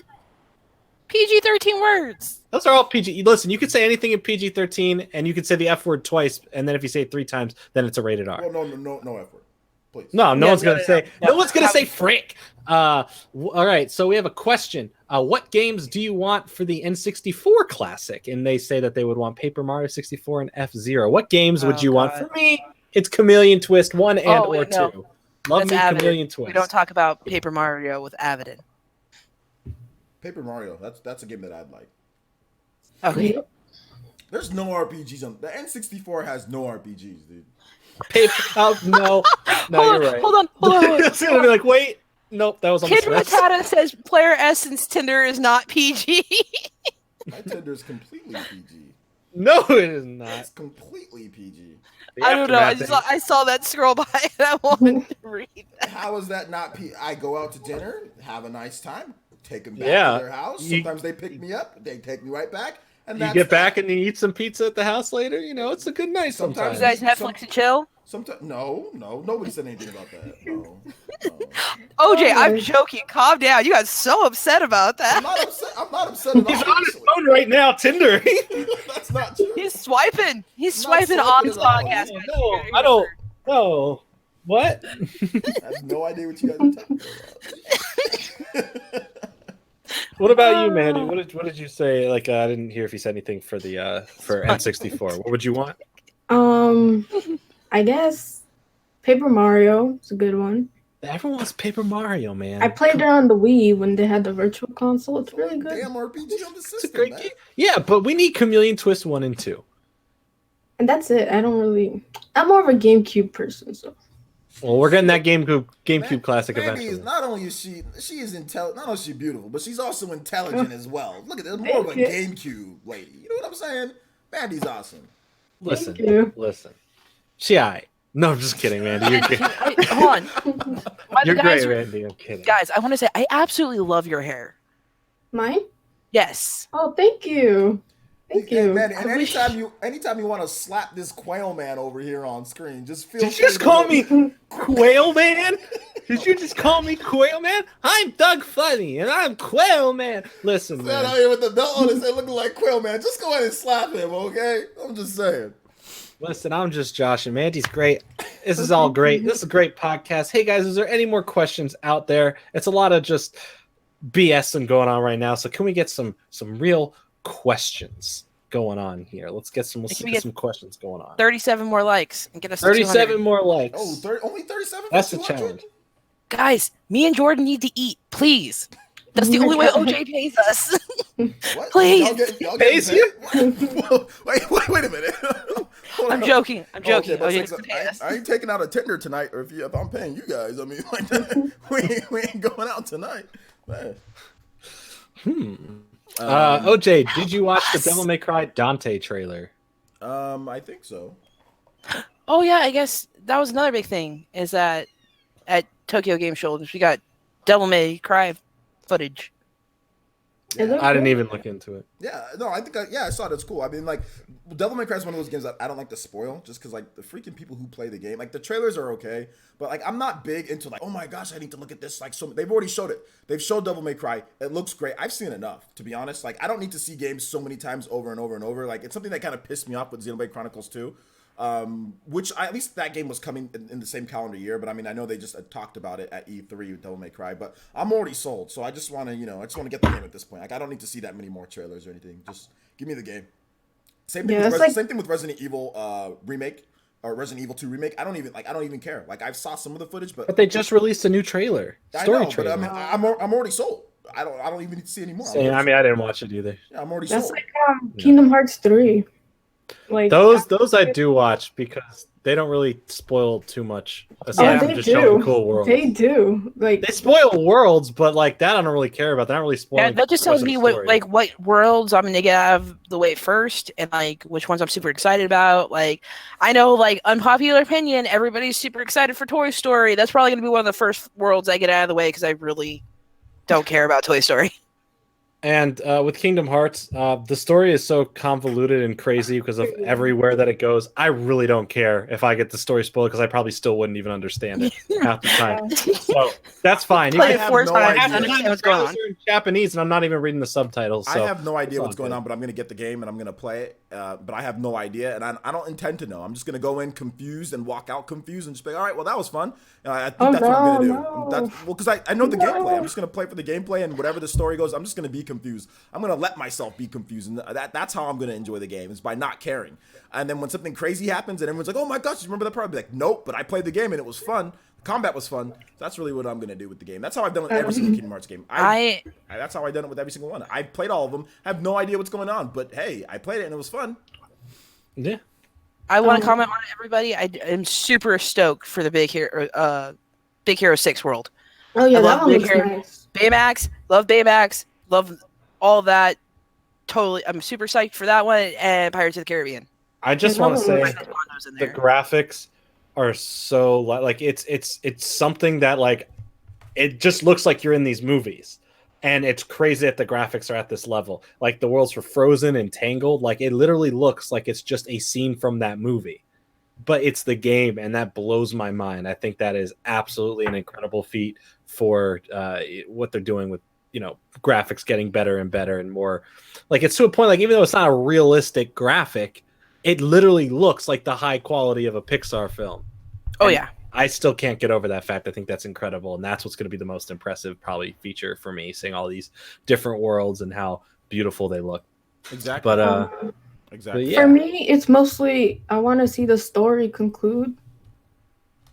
PG-13 words? Those are all PG. Listen, you could say anything in PG-13, and you could say the F word twice, and then if you say it 3 times, then it's a rated R. Well, no effort. Please. No, no Yeah, one's gonna no, say. no. No one's gonna say frick. All right, so we have a question. What games do you want for the N64 Classic? And they say that they would want Paper Mario 64 and F-Zero. What games would Oh, you want? God. For me, it's Chameleon Twist 1 and Oh, or wait, no. 2. Love That's me Avidin. Chameleon Twist. We don't talk about Paper Mario with Avidin. Paper Mario. That's a game that I'd like. Okay. There's no RPGs on the N64 has no RPGs, dude. Paper. Oh no, no, hold you're on, right. hold on. It's gonna be like, wait, nope, that was on Kid the list. Matata says player Essence Tinder is not PG. My Tinder's completely PG. No, it is not. It's completely PG. The I don't know. aftermath I saw that scroll by and I wanted to read that. How is that not I go out to dinner, have a nice time, take them back Yeah. to their house. You- Sometimes they pick me up, they take me right back, and You that's get back that. and you eat some pizza at the house later. You know, it's a good night Sometimes You sometimes. guys Netflix and chill? Sometimes, no, nobody said anything about that. No. OJ, I'm Okay. joking. Calm down. You got so upset about I'm that. not upset. I'm not upset at all. He's on his Actually. phone right now, Tinder. That's not true. He's swiping. He's I'm not swiping on swiping this at all. podcast. No, I don't. No. What? I have no idea what you guys are talking about. What about you, Mandy? What did you say? Like, I didn't hear if you said anything for the for N64. What would you want? I guess Paper Mario is a good one. Everyone wants Paper Mario, man. I played it on the Wii when they had the virtual console. It's really good. Damn RPG on the system, It's a great man. game. Yeah, but we need Chameleon Twist 1 and 2. And that's it. I'm more of a GameCube person, so. Well, we're getting that GameCube classic Mandy eventually. is not only is she is intelligent, not only is she beautiful, but she's also intelligent as well. Look at this, more of a GameCube lady. You know what I'm saying? Mandy's awesome. Listen, Thank you. listen. She aight. No, I'm just kidding, Mandy. You're good. Hold on. Why the You're guys great, are- Mandy. I'm kidding. Guys, I want to say I absolutely love your hair. Mine? Yes. Oh, thank you. Thank Hey, you. Mandy, and I wish- anytime you want to slap this quail man over here on screen, just feel. Did you just call me Quail Man? Did you just call me Quail Man? I'm Doug Funny, and I'm Quail Man. Listen, Man out man. here with the belt on his head looking like Quail Man. Just go ahead and slap him, okay? I'm just saying. Listen, I'm just Josh, and Mandy's great. This is all great. This is a great podcast. Hey, guys, is there any more questions out there? It's a lot of just BSing going on right now, so can we get some real questions going on here? Let's get some questions going on. 37 more likes and get us to 37 200. more likes. Oh, only 37? That's the 200? challenge. Guys, me and Jordan need to eat, please. That's the only way OJ pays us. What? Please. Y'all Pays getting paid? Wait a minute. Hold I'm on. joking. I'm joking. Okay, OJ but doesn't pay us. I ain't taking out a Tinder tonight, or if I'm paying you guys. I mean, like, we ain't going out tonight. Man. OJ, did you watch the Devil May Cry Dante trailer? I think so. Oh yeah, I guess that was another big thing. Is that at Tokyo Game Show we got Devil May Cry footage. It looked I didn't good. even look into it. Yeah, no, I think I saw it. It's cool. I mean, like, Devil May Cry is one of those games that I don't like to spoil, just because like the freaking people who play the game, like the trailers are okay, but like I'm not big into like, oh my gosh, I need to look at this. Like, so they've already showed it. They've showed Devil May Cry. It looks great. I've seen enough, to be honest. Like, I don't need to see games so many times over and over and over. Like, it's something that kind of pissed me off with Xenoblade Chronicles 2. Which at least that game was coming in the same calendar year, but I mean I know they just talked about it at E3 with Devil May Cry, but I'm already sold, so I just want to get the game at this point. Like I don't need to see that many more trailers or anything. Just give me the game. Same thing. Yeah, Same thing with Resident Evil remake or Resident Evil 2 remake. I don't even care. Like I saw some of the footage, but They just released a new trailer, story trailer. But I mean I'm already sold. I don't even need to see any more. I mean, I didn't watch it either. Yeah, I'm already That's sold. like Kingdom Hearts 3. Like Those I do watch because they don't really spoil too much. Aside from they just showing do. cool worlds. They do. Like They spoil worlds, but like that I don't really care about. They're not really spoiling. Yeah, that just the rest tells of me the what story. worlds I'm gonna get out of the way first, and like which ones I'm super excited about. Like I know, like unpopular opinion, everybody's super excited for Toy Story. That's probably gonna be one of the first worlds I get out of the way because I really don't care about Toy Story. And with Kingdom Hearts, the story is so convoluted and crazy because of everywhere that it goes. I really don't care if I get the story spoiled because I probably still wouldn't even understand it half the time. So that's fine. You Play can it have 4 no times idea. to understand what's going on. trailers are in Japanese, and I'm not even reading the subtitles. So I have no idea it's what's all going good. on, but I'm gonna get the game and I'm gonna play it. But I have no idea, and I don't intend to know. I'm just gonna go in confused and walk out confused and just be all right. Well, that was fun. I think that's what I'm gonna do. no. Because I know the gameplay. I'm just gonna play for the gameplay, and whatever the story goes, I'm just gonna be confused. I'm gonna let myself be confused, and that's how I'm gonna enjoy the game is by not caring. And then when something crazy happens, and everyone's like, "Oh my gosh, you remember that part?" I'll be like, "Nope," but I played the game and it was fun. The combat was fun. That's really what I'm gonna do with the game. That's how I've done with every single Kingdom Hearts game. That's how I've done it with every single one. I played all of them. Have no idea what's going on, but hey, I played it and it was fun. Yeah. I want to comment on it, everybody. I am super stoked for the Big Hero 6 world. oh yeah, I love that one Big looks Hero. nice. Baymax, love all of that. Totally, I'm super psyched for that one and Pirates of the Caribbean. I just Yeah, want to that say one Those in the there. graphics are so like it's something that like it just looks like you're in these movies, and it's crazy that the graphics are at this level. Like the worlds for Frozen and Tangled, like it literally looks like it's just a scene from that movie. but it's the game, and that blows my mind. I think that is absolutely an incredible feat for what they're doing with, graphics getting better and better and more. Like, it's to a point, like, even though it's not a realistic graphic, it literally looks like the high quality of a Pixar film. Oh, And yeah. I still can't get over that fact. I think that's incredible, and that's what's going to be the most impressive probably feature for me, seeing all these different worlds and how beautiful they look. Exactly. But exactly. yeah. For me, it's mostly I want to see the story conclude,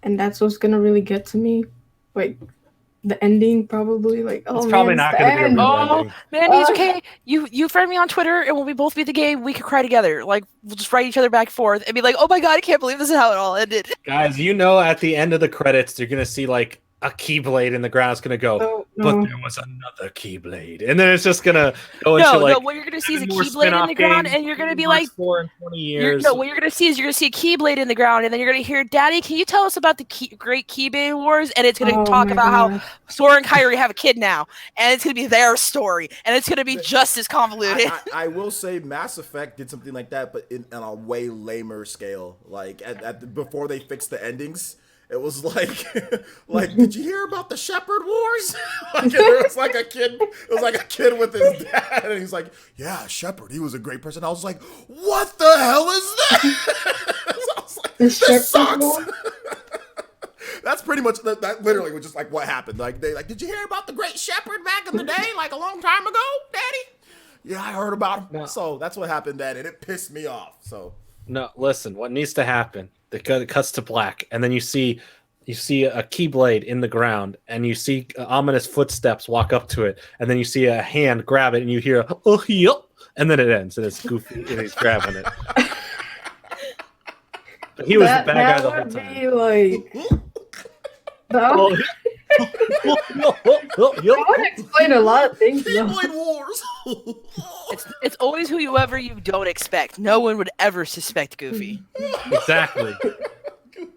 and that's what's gonna really get to me. Like the ending, probably. Like, oh, It's probably man, not it's going to be a the real end. ending. Mandy, it's okay. You friend me on Twitter, and when we both beat the game, we could cry together. Like, we'll just write each other back and forth and be like, "Oh my god, I can't believe this is how it all ended." Guys, at the end of the credits, you're going to see like a Keyblade in the ground. It's going to go, Oh, but no. there was another Keyblade. And then it's just going to go No, into like what you're gonna see is a 7 more Keyblade in spin-off the ground, games, and you're gonna be Kingdom like, Hearts 4 in 20 years. what you're gonna see is a Keyblade in the ground, and then you're gonna hear, "Daddy, can you tell us about the Great Keyblade Wars?" And it's gonna Oh, talk my about how God. Sora and Kyrie have a kid now, and it's gonna be their story, and it's gonna be just as convoluted. I will say Mass Effect did something like that, but on a way lamer scale. Like before they fixed the endings, it was like, did you hear about the Shepherd Wars? Like, it was like a kid. It was like a kid with his dad, and he's like, "Yeah, Shepherd. He was a great person." I was like, "What the hell is that?" So I was like, The "This Shepherd sucks." Wars? That's pretty much that. Literally was just like what happened. Like did you hear about the Great Shepherd back in the day, like a long time ago, Daddy? Yeah, I heard about him. No. So that's what happened then, and it pissed me off. So No, listen, what needs to happen? It cuts to black, and then you see a Keyblade in the ground, and you see ominous footsteps walk up to it, and then you see a hand grab it, and you hear "oh yep," and then it ends, and it's Goofy, and he's grabbing it. But he was the bad guy the whole would time. be like that Oh, would, oh, that would explain a lot of things. though. Keyblade Wars. It's always whoever you don't expect. No one would ever suspect Goofy. exactly.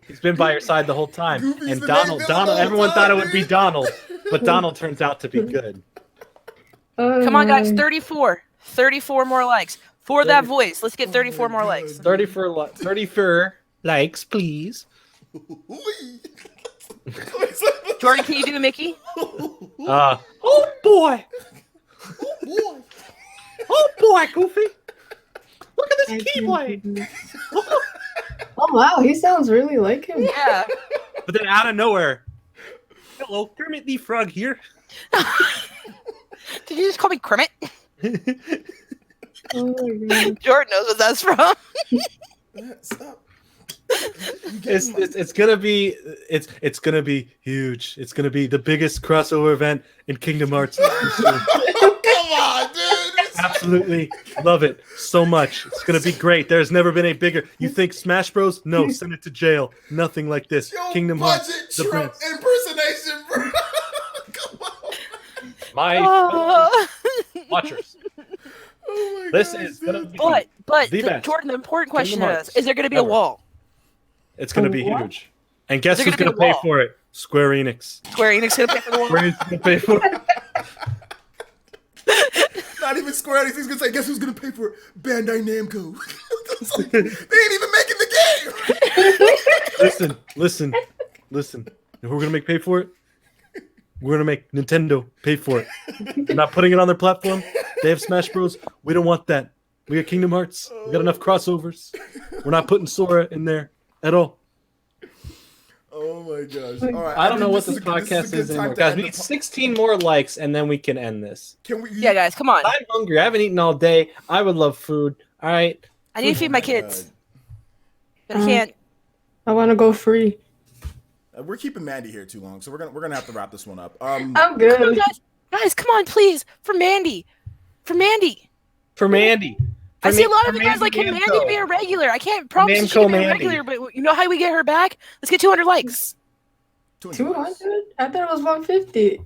He's been by your side the whole time. Goofy's And the Donald, main villain the whole everyone thought it time, would be dude. Donald, but Donald turns out to be good. Come on, guys, 34 more likes for that voice. Let's get 34 more likes. 34 likes, please. Jordan, can you do a Mickey? Oh boy, oh boy, Goofy! Look at this Keyblade. Oh wow, he sounds really like him. Yeah. But then out of nowhere, hello, Kermit the Frog here. Did you just call me Kermit? Oh my God. Jordan knows what that's from. Stop. It's gonna be huge. It's gonna be the biggest crossover event in Kingdom Hearts. Come on, dude. Absolutely love it so much. It's gonna be great. There's never been a bigger. You think Smash Bros? No, send it to jail. Nothing like this. Yo, Kingdom budget Hearts. The Trump Prince. impersonation, bro. Come on. My Oh. watchers. Oh my This God, is gonna be. But The best. Jordan, the important question Kingdom is: Hearts is there going to be a ever. wall? It's gonna be What? huge. And guess Is who's there gonna gonna be pay a for it? Square Enix. Square Enix going to pay for the wall? Square Enix is gonna pay for it. Not even Square Enix. He's gonna say, "Guess who's gonna pay for it? Bandai Namco." It's like, they ain't even making the game. Listen. If we're gonna make pay for it, we're gonna make Nintendo pay for it. They're not putting it on their platform. They have Smash Bros. We don't want that. We got Kingdom Hearts. We got enough crossovers. We're not putting Sora in there at all. Oh my gosh! All right, I don't know what think this a podcast good is time anymore. to Guys, end we the need 16 more likes and then we can end this. Can we? Yeah, guys, come on. I'm hungry. I haven't eaten all day. I would love food. All right. I need to feed my kids. But I can't. I want to go free. We're keeping Mandy here too long, so we're gonna have to wrap this one up. I'm Come on, good. guys, come on, please. For Mandy. For Mandy. I see a lot of For you guys like, can Namco. Mandy be a regular? I can't promise she Namco can be a Mandy. regular, but you know how we get her back? Let's get 200 likes. 200? I thought it was 150.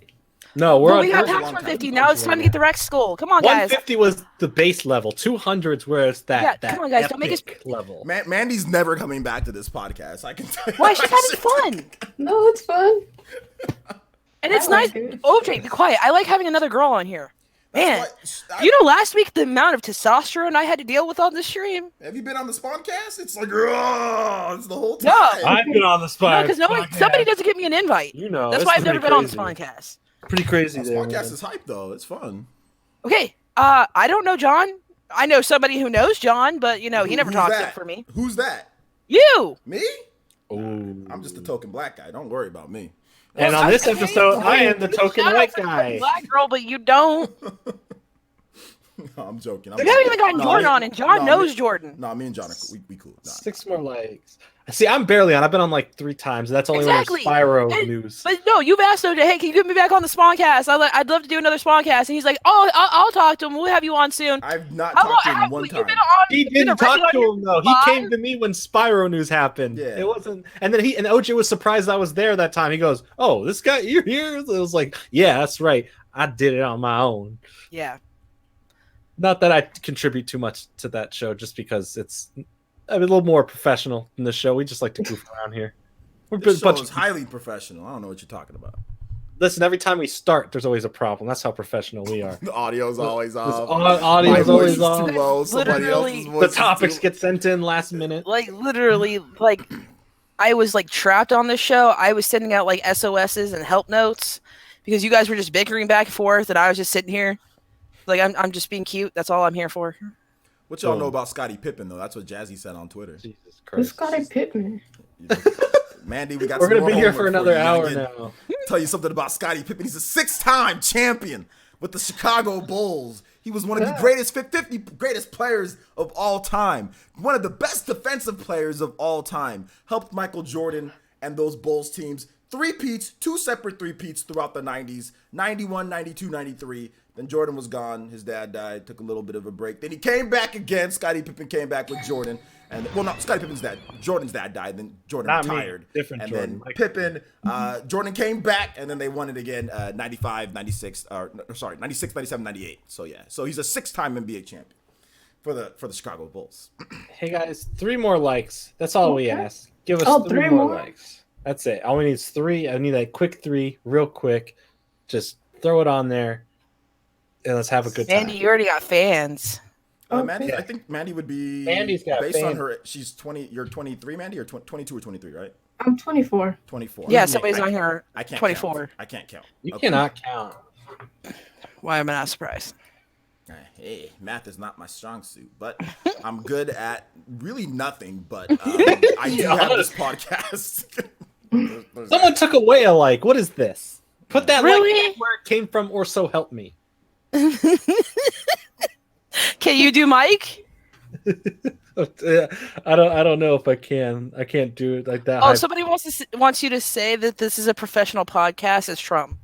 No, we're Well, on we got a past long time. 150. Now it's time to get the Rex Skull. Come on, guys. 150 was the base level. 200's where it's that. Yeah, that come on, guys, don't make us- epic level. Mandy's never coming back to this podcast. I can tell you. Why? She's having fun. No, it's fun. And it's I like nice. it. OJ, be quiet. I like having another girl on here. Man, you know, last week the amount of testosterone I had to deal with on this stream. Have you been on the Spawncast? It's like, it's the whole time. No. I've been on the spot. No, because somebody doesn't give me an invite. You know, that's it's why I've never been on the crazy. Spawncast. Pretty crazy. The There, Spawncast man. is hype though. It's fun. Okay, I don't know John. I know somebody who knows John, but you know he never Who's talks that? it for me. Who's that? You. Me? Ooh. I'm just a token black guy. Don't worry about me. And on this episode, I am the token Shout out white to the guy. black girl, but you don't. No, I'm joking. We haven't even gotten Jordan on, and John knows Jordan. No, me and John, we cool. Nah. 6 more likes. See, I'm barely on. I've been on like 3 times. That's only Exactly. when there's Spyro And- news. But no, you've asked him, hey, can you get me back on the Spawncast? I'd love to do another Spawncast. And he's like, oh, I'll talk to him. We'll have you on soon. I've not How talked to long- him one you've time. been on- He you've been didn't a regular talk to on him though. He your came to me when Spyro news happened. Yeah. It wasn't, and then and OJ was surprised I was there that time. He goes, "Oh, this guy, you're here." It was like, "Yeah, that's right. I did it on my own." Yeah. Not that I contribute too much to that show, just because it's a little more professional than the show. We just like to goof around here. We're This a show bunch is of, highly professional. I don't know what you're talking about. listen, every time we start, there's always a problem. That's how professional we are. The audio's always off. Audio's My always voice is off. too low. Somebody Literally, else's The voice is topics too- get sent in last minute. Like, literally, like, I was, like, trapped on this show. I was sending out, like, SOSs and help notes because you guys were just bickering back and forth, and I was just sitting here. Like, I'm just being cute. That's all I'm here for. What y'all know about Scottie Pippen though? That's what Jazzy said on Twitter. Jesus Who's Christ. Scottie Pippen? Mandy, we got. We're some gonna more be here homework for another you. hour Again, now. Tell you something about Scottie Pippen. He's a 6-time champion with the Chicago Bulls. He was one of the greatest 50 greatest players of all time. One of the best defensive players of all time. Helped Michael Jordan and those Bulls teams. 3-peats, 2 separate 3-peats throughout the 90s. 91, 92, 93. Then Jordan was gone. His dad died. Took a little bit of a break. Then he came back again. Scottie Pippen came back with Jordan. And well, not Scottie Pippen's dad. Jordan's dad died. Then Jordan Not me. retired. Different and Jordan. then Pippen, Jordan came back, and then they won it again. 95, 96, or no, sorry, 96, 97, 98. So yeah, so he's a 6-time NBA champion for the Chicago Bulls. Hey guys, 3 more likes. That's all we Okay. ask. Give us Oh, 3 3 more more? likes. That's it. All we need is 3. I need a quick 3, real quick. Just throw it on there, and let's have a good time. Mandy, you already got fans. Mandy, Yeah. I think Mandy would be. Mandy's got based on fans. her. She's 20. You're 23, Mandy, or 22 or 23, right? I'm 24. 24. Yeah, somebody's on here. I can't 24. Count. I can't count. You Okay. cannot count. Why am I not surprised? Hey, math is not my strong suit, but I'm good at really nothing. But I do Yeah. have this podcast. There's Someone took away a like. What is this? Put that Really? like where it came from, or so help me. Can you do Mike? I don't know if I can. I can't do it like that. Oh, Hi- somebody wants you to say that this is a professional podcast. It's Trump.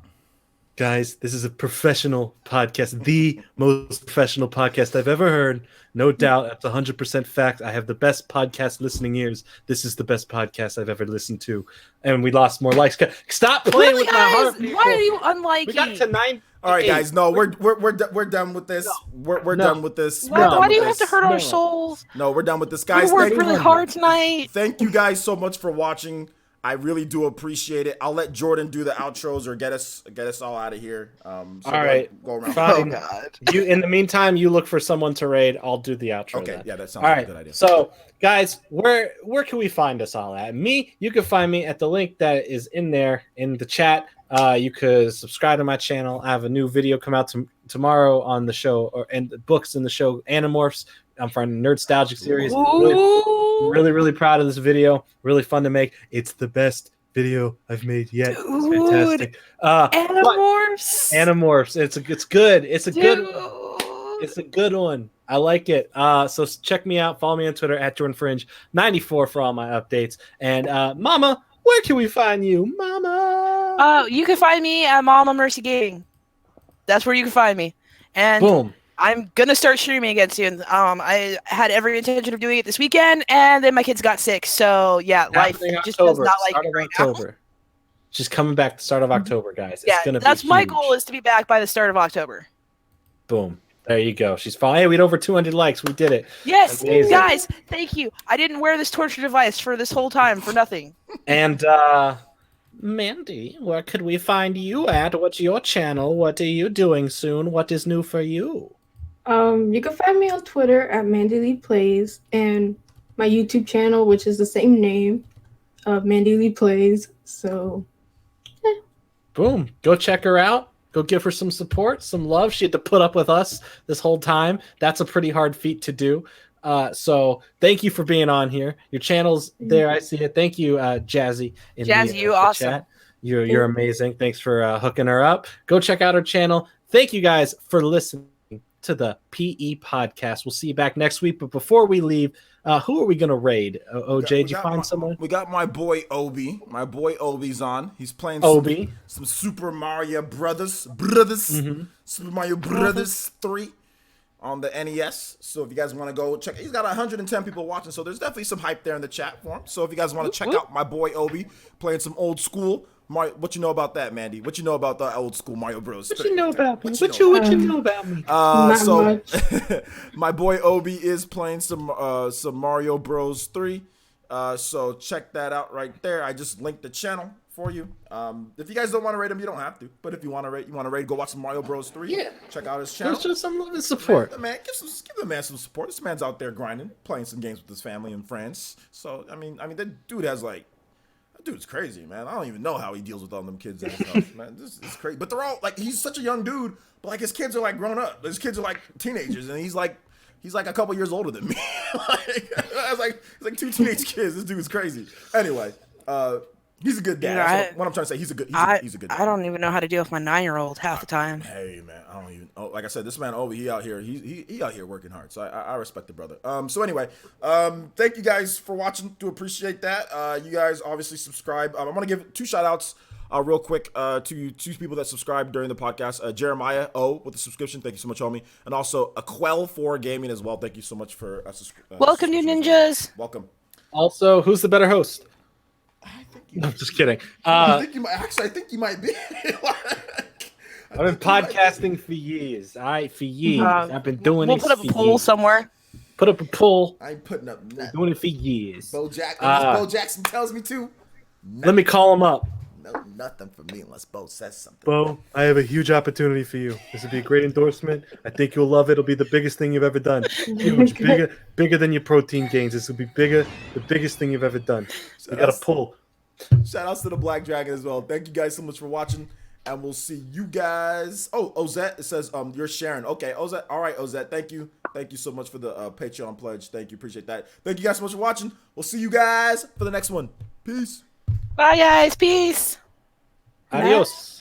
Guys, this is a professional podcast, the most professional podcast I've ever heard. No doubt, that's 100% fact. I have the best podcast listening ears. This is the best podcast I've ever listened to. And we lost more likes. Stop playing Really, with my heart. guys? Why are you unliking? We got to 9. All right, guys. No, we're done with this. We're No. done with this. Why, We're done why do with you have this. to hurt our No. souls? No, we're done with this, We guys. worked really hard tonight. Thank you guys so much for watching. I really do appreciate it. I'll let Jordan do the outros or get us all out of here. So All right. go around. Fine. God. You, in the meantime, you look for someone to raid. I'll do the outro. Okay, then. yeah, that sounds All like right. a good idea. So, guys, where can we find us all at? Me, you can find me at the link that is in there in the chat. You could subscribe to my channel. I have a new video come out tomorrow on the show, and the books in the show Animorphs. I'm from the Nerdstalgic series. Ooh. Really proud of this video. Really fun to make. It's the best video I've made yet. It's fantastic. Animorphs. Animorphs. It's good. It's a good. Dude. It's a good one. I like it. So check me out. Follow me on Twitter at JordanFringe94 for all my updates. And Mama, where can we find you, Mama? You can find me at Mama Mercy Gaming. That's where you can find me. And Boom. I'm gonna start streaming again soon. I had every intention of doing it this weekend, and then my kids got sick. So yeah, life Happening just does October, not like start it of right now. October. She's coming back the start of October, guys. Yeah, It's gonna that's be my huge. goal is to be back by the start of October. Boom. There you go. She's fine. Hey, we had over 200 likes. We did it. Yes, Amazing. guys, thank you. I didn't wear this torture device for this whole time for nothing. And Mandy, where could we find you at? What's your channel? What are you doing soon? What is new for you? You can find me on Twitter at Mandy Lee Plays and my YouTube channel, which is the same name, Mandy Lee Plays. So Boom. Go check her out. Go give her some support, some love. She had to put up with us this whole time. That's a pretty hard feat to do. So thank you for being on here. Your channel's there. I see it. Thank you, Jazzy. Jazzy, you awesome. Chat. You're amazing. Thanks for hooking her up. Go check out her channel. Thank you guys for listening to the PE podcast. We'll see you back next week. But before we leave, who are we going to raid? OJ, did you find someone? We got my boy Obi. My boy Obi's on. He's playing some Super Mario Brothers. Super Mario Brothers 3 on the NES. So if you guys want to go check, he's got 110 people watching. So there's definitely some hype there in the chat for him. So if you guys want to check out my boy Obi playing some old school Mario, what you know about that, Mandy? What you know about the old school Mario Bros? What you know about me? What you know about me? so my boy Obi is playing some Mario Bros 3. So check that out right there. I just linked the channel for you. If you guys don't want to rate him, you don't have to. But if you want to rate, go watch some Mario Bros 3. Yeah. Check out his channel. Show some love and support. Man, give the man some support. This man's out there grinding, playing some games with his family and friends. So I mean, that dude has like. Dude's crazy, man. I don't even know how he deals with all them kids and stuff, man. This is crazy. But they're all like, he's such a young dude, but like his kids are like grown up. His kids are like teenagers, and he's like a couple years older than me. It's like two teenage kids. This dude is crazy. Anyway, he's a good dad. What I'm trying to say, he's a good dad. I don't even know how to deal with my 9-year-old half the time. Hey man, I don't even. Oh, like I said, this man Obi, he out here working hard. So I respect the brother. So anyway, thank you guys for watching. Do appreciate that. You guys obviously subscribe. I'm gonna give 2 shout outs real quick to 2 people that subscribed during the podcast. Jeremiah O with the subscription. Thank you so much, homie. And also Aquel for gaming as well. Thank you so much for welcome, you ninjas. Welcome. Also, who's the better host? No, I'm just kidding. I think you might be. I've been podcasting for years. I've been doing it. We'll put up a poll somewhere. Put up a poll. I ain't putting up nothing. Doing it for years. Bo Jackson tells me to. Let me call him up. No, nothing for me unless Bo says something. Bo, I have a huge opportunity for you. This would be a great endorsement. I think you'll love it. It'll be the biggest thing you've ever done. Huge, bigger than your protein gains. This will be the biggest thing you've ever done. You got to pull. Shout outs to the Black Dragon as well. Thank you guys so much for watching, and we'll see you guys. Oh, Ozette, it says you're sharing. Okay, Ozette. All right, Ozette. Thank you so much for the Patreon pledge. Thank you, appreciate that. Thank you guys so much for watching. We'll see you guys for the next one. Peace. Bye, guys. Peace. Adios.